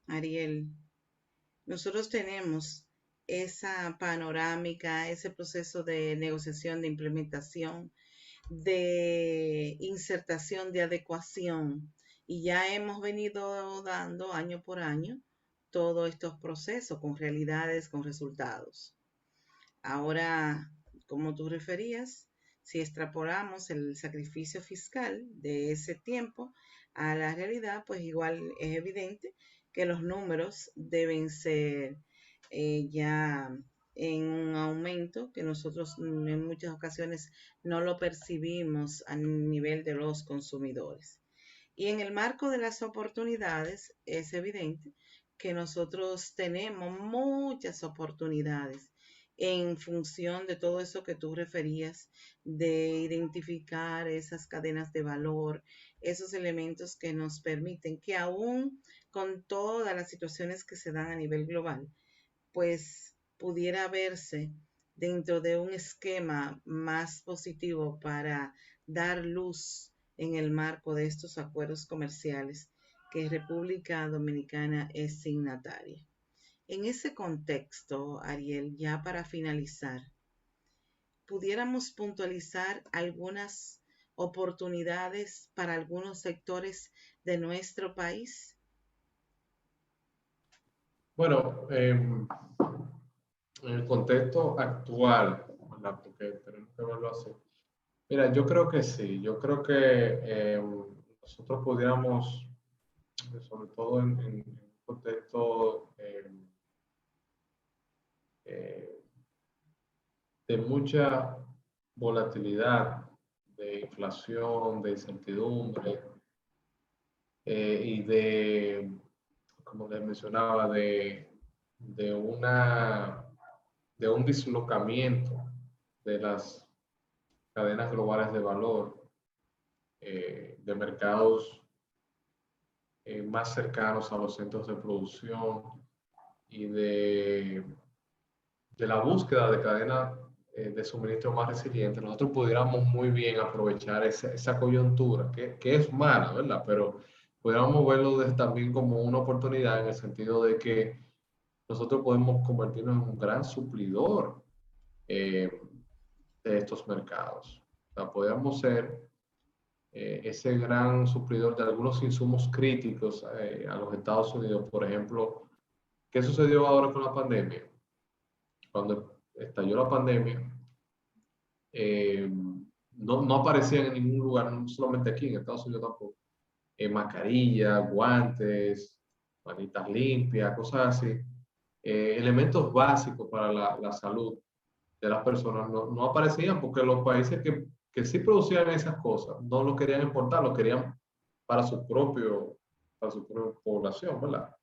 Ariel, nosotros tenemos esa panorámica, ese proceso de negociación, de implementación, de insertación, de adecuación. Y ya hemos venido dando año por año todos estos procesos con realidades, con resultados. Ahora, como tú referías, si extrapolamos el sacrificio fiscal de ese tiempo a la realidad, pues igual es evidente que los números deben ser ya en un aumento que nosotros en muchas ocasiones no lo percibimos a nivel de los consumidores. Y en el marco de las oportunidades es evidente que nosotros tenemos muchas oportunidades en función de todo eso que tú referías, de identificar esas cadenas de valor, esos elementos que nos permiten que aún con todas las situaciones que se dan a nivel global, pues pudiera verse dentro de un esquema más positivo para dar luz en el marco de estos acuerdos comerciales que República Dominicana es signataria. En ese contexto, Ariel, ya para finalizar, pudiéramos puntualizar algunas oportunidades para algunos sectores de nuestro país. Bueno, en el contexto actual, ¿verdad? Porque tenemos que verlo así. Mira, yo creo que sí, yo creo que nosotros pudiéramos, sobre todo en un contexto eh, de mucha volatilidad, de inflación, de incertidumbre y de, como les mencionaba, de, una, de un dislocamiento de las cadenas globales de valor, de mercados más cercanos a los centros de producción y de la búsqueda de cadenas de suministro más resilientes, nosotros pudiéramos muy bien aprovechar esa coyuntura, que es mala, ¿verdad? Pero pudiéramos verlo también como una oportunidad en el sentido de que nosotros podemos convertirnos en un gran suplidor de estos mercados. O sea, podríamos ser ese gran suplidor de algunos insumos críticos a los Estados Unidos. Por ejemplo, ¿qué sucedió ahora con la pandemia? Cuando estalló la pandemia, no aparecían en ningún lugar, no solamente aquí, en Estados Unidos tampoco, mascarillas, guantes, manitas limpias, cosas así, elementos básicos para la salud de las personas no aparecían porque los países que sí producían esas cosas no lo querían exportar, lo querían para para su propia población, ¿verdad?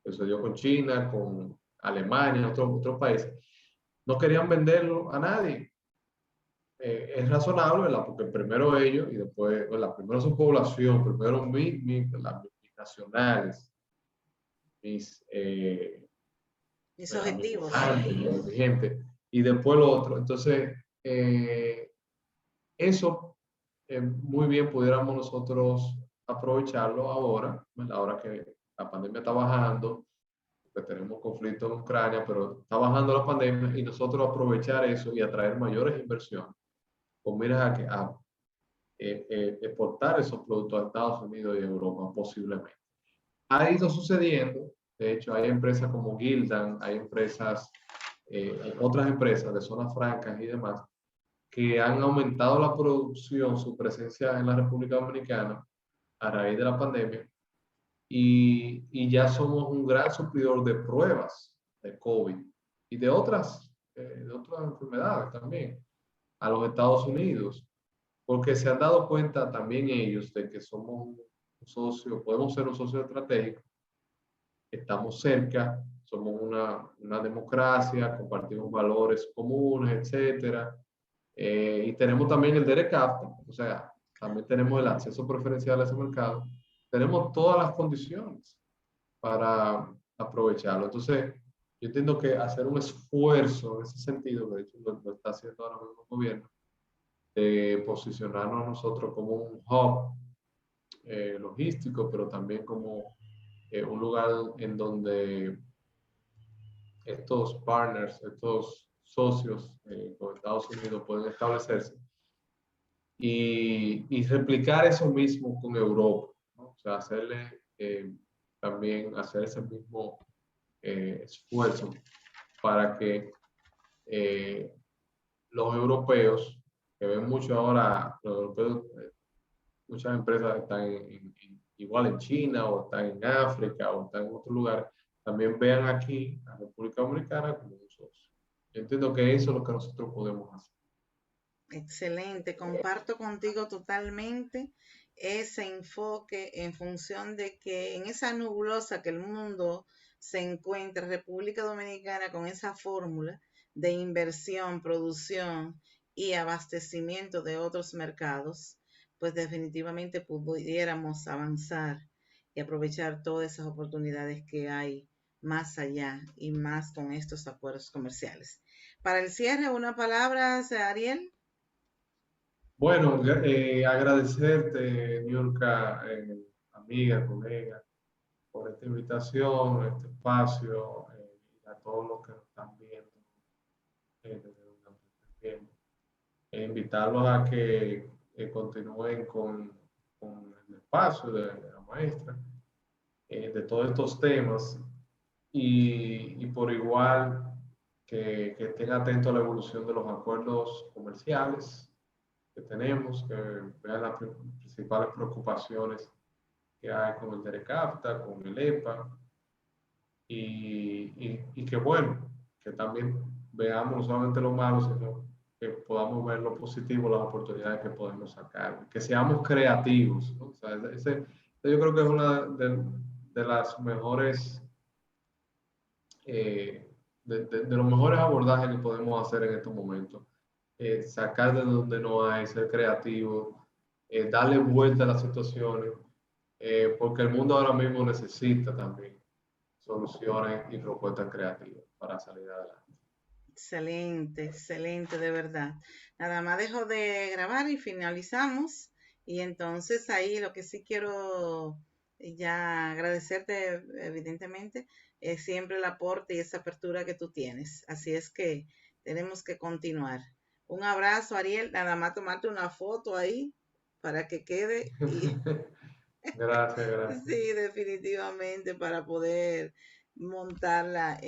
Eso dio con China, con Alemania, otros países. No querían venderlo a nadie. Es razonable, ¿verdad? Porque primero ellos y después, ¿verdad? Primero su población, primero mis nacionales, mis, Mis ¿verdad? Mis objetivos. votantes, mi gente, y después lo otro. Entonces, eso muy bien pudiéramos nosotros aprovecharlo ahora, ¿verdad? Ahora que la pandemia está bajando, que tenemos conflicto en Ucrania, pero está bajando la pandemia y nosotros aprovechar eso y atraer mayores inversiones, pues mira a exportar esos productos a Estados Unidos y Europa posiblemente. Ha ido sucediendo, de hecho hay empresas como Gildan, hay empresas, otras empresas de zonas francas y demás, que han aumentado la producción, su presencia en la República Dominicana a raíz de la pandemia y ya somos un gran suplidor de pruebas de COVID y de otras enfermedades también a los Estados Unidos, porque se han dado cuenta también ellos de que somos un socio, podemos ser un socio estratégico, estamos cerca, somos una democracia, compartimos valores comunes, etcétera. Y tenemos también el DERECAFTA, o sea, también tenemos el acceso preferencial a ese mercado. Tenemos todas las condiciones para aprovecharlo. Entonces, yo entiendo que hacer un esfuerzo en ese sentido, que de hecho lo está haciendo ahora mismo el gobierno, de posicionarnos a nosotros como un hub logístico, pero también como un lugar en donde estos partners, estos socios con Estados Unidos pueden establecerse y replicar eso mismo con Europa, ¿no? O sea, hacerle también hacer ese mismo esfuerzo para que los europeos, que ven mucho ahora, los europeos, muchas empresas están igual en China o están en África o están en otros lugares, también vean aquí a República Dominicana como un socio. Yo entiendo que eso es lo que nosotros podemos hacer. Excelente, comparto contigo totalmente ese enfoque en función de que en esa nublosa que el mundo se encuentra, República Dominicana con esa fórmula de inversión, producción y abastecimiento de otros mercados, pues definitivamente pudiéramos avanzar y aprovechar todas esas oportunidades que hay más allá y más con estos acuerdos comerciales. Para el cierre, una palabra, Ariel. Bueno, agradecerte, Niurka, amiga, colega, por esta invitación, este espacio, y a todos los que nos están viendo desde donde nos estén viendo. Invitarlos a que continúen con el espacio de la maestra, de todos estos temas, y por igual que estén atentos a la evolución de los acuerdos comerciales que tenemos, que vean las principales preocupaciones que hay con el DERECAFTA, con el EPA, y que bueno, que también veamos no solamente lo malo, sino que podamos ver lo positivo, las oportunidades que podemos sacar, que seamos creativos, ¿no? O sea, yo creo que es una de las mejores, de los mejores abordajes que podemos hacer en estos momentos. Sacar de donde no hay, ser creativo, darle vuelta a las situaciones, porque el mundo ahora mismo necesita también soluciones y propuestas creativas para salir adelante. Excelente, excelente, de verdad. Nada más dejo de grabar y finalizamos. Y entonces ahí lo que sí quiero ya agradecerte, evidentemente, es siempre el aporte y esa apertura que tú tienes. Así es que tenemos que continuar. Un abrazo, Ariel. Nada más tomarte una foto ahí para que quede. Y Gracias, gracias. sí, definitivamente, para poder montarla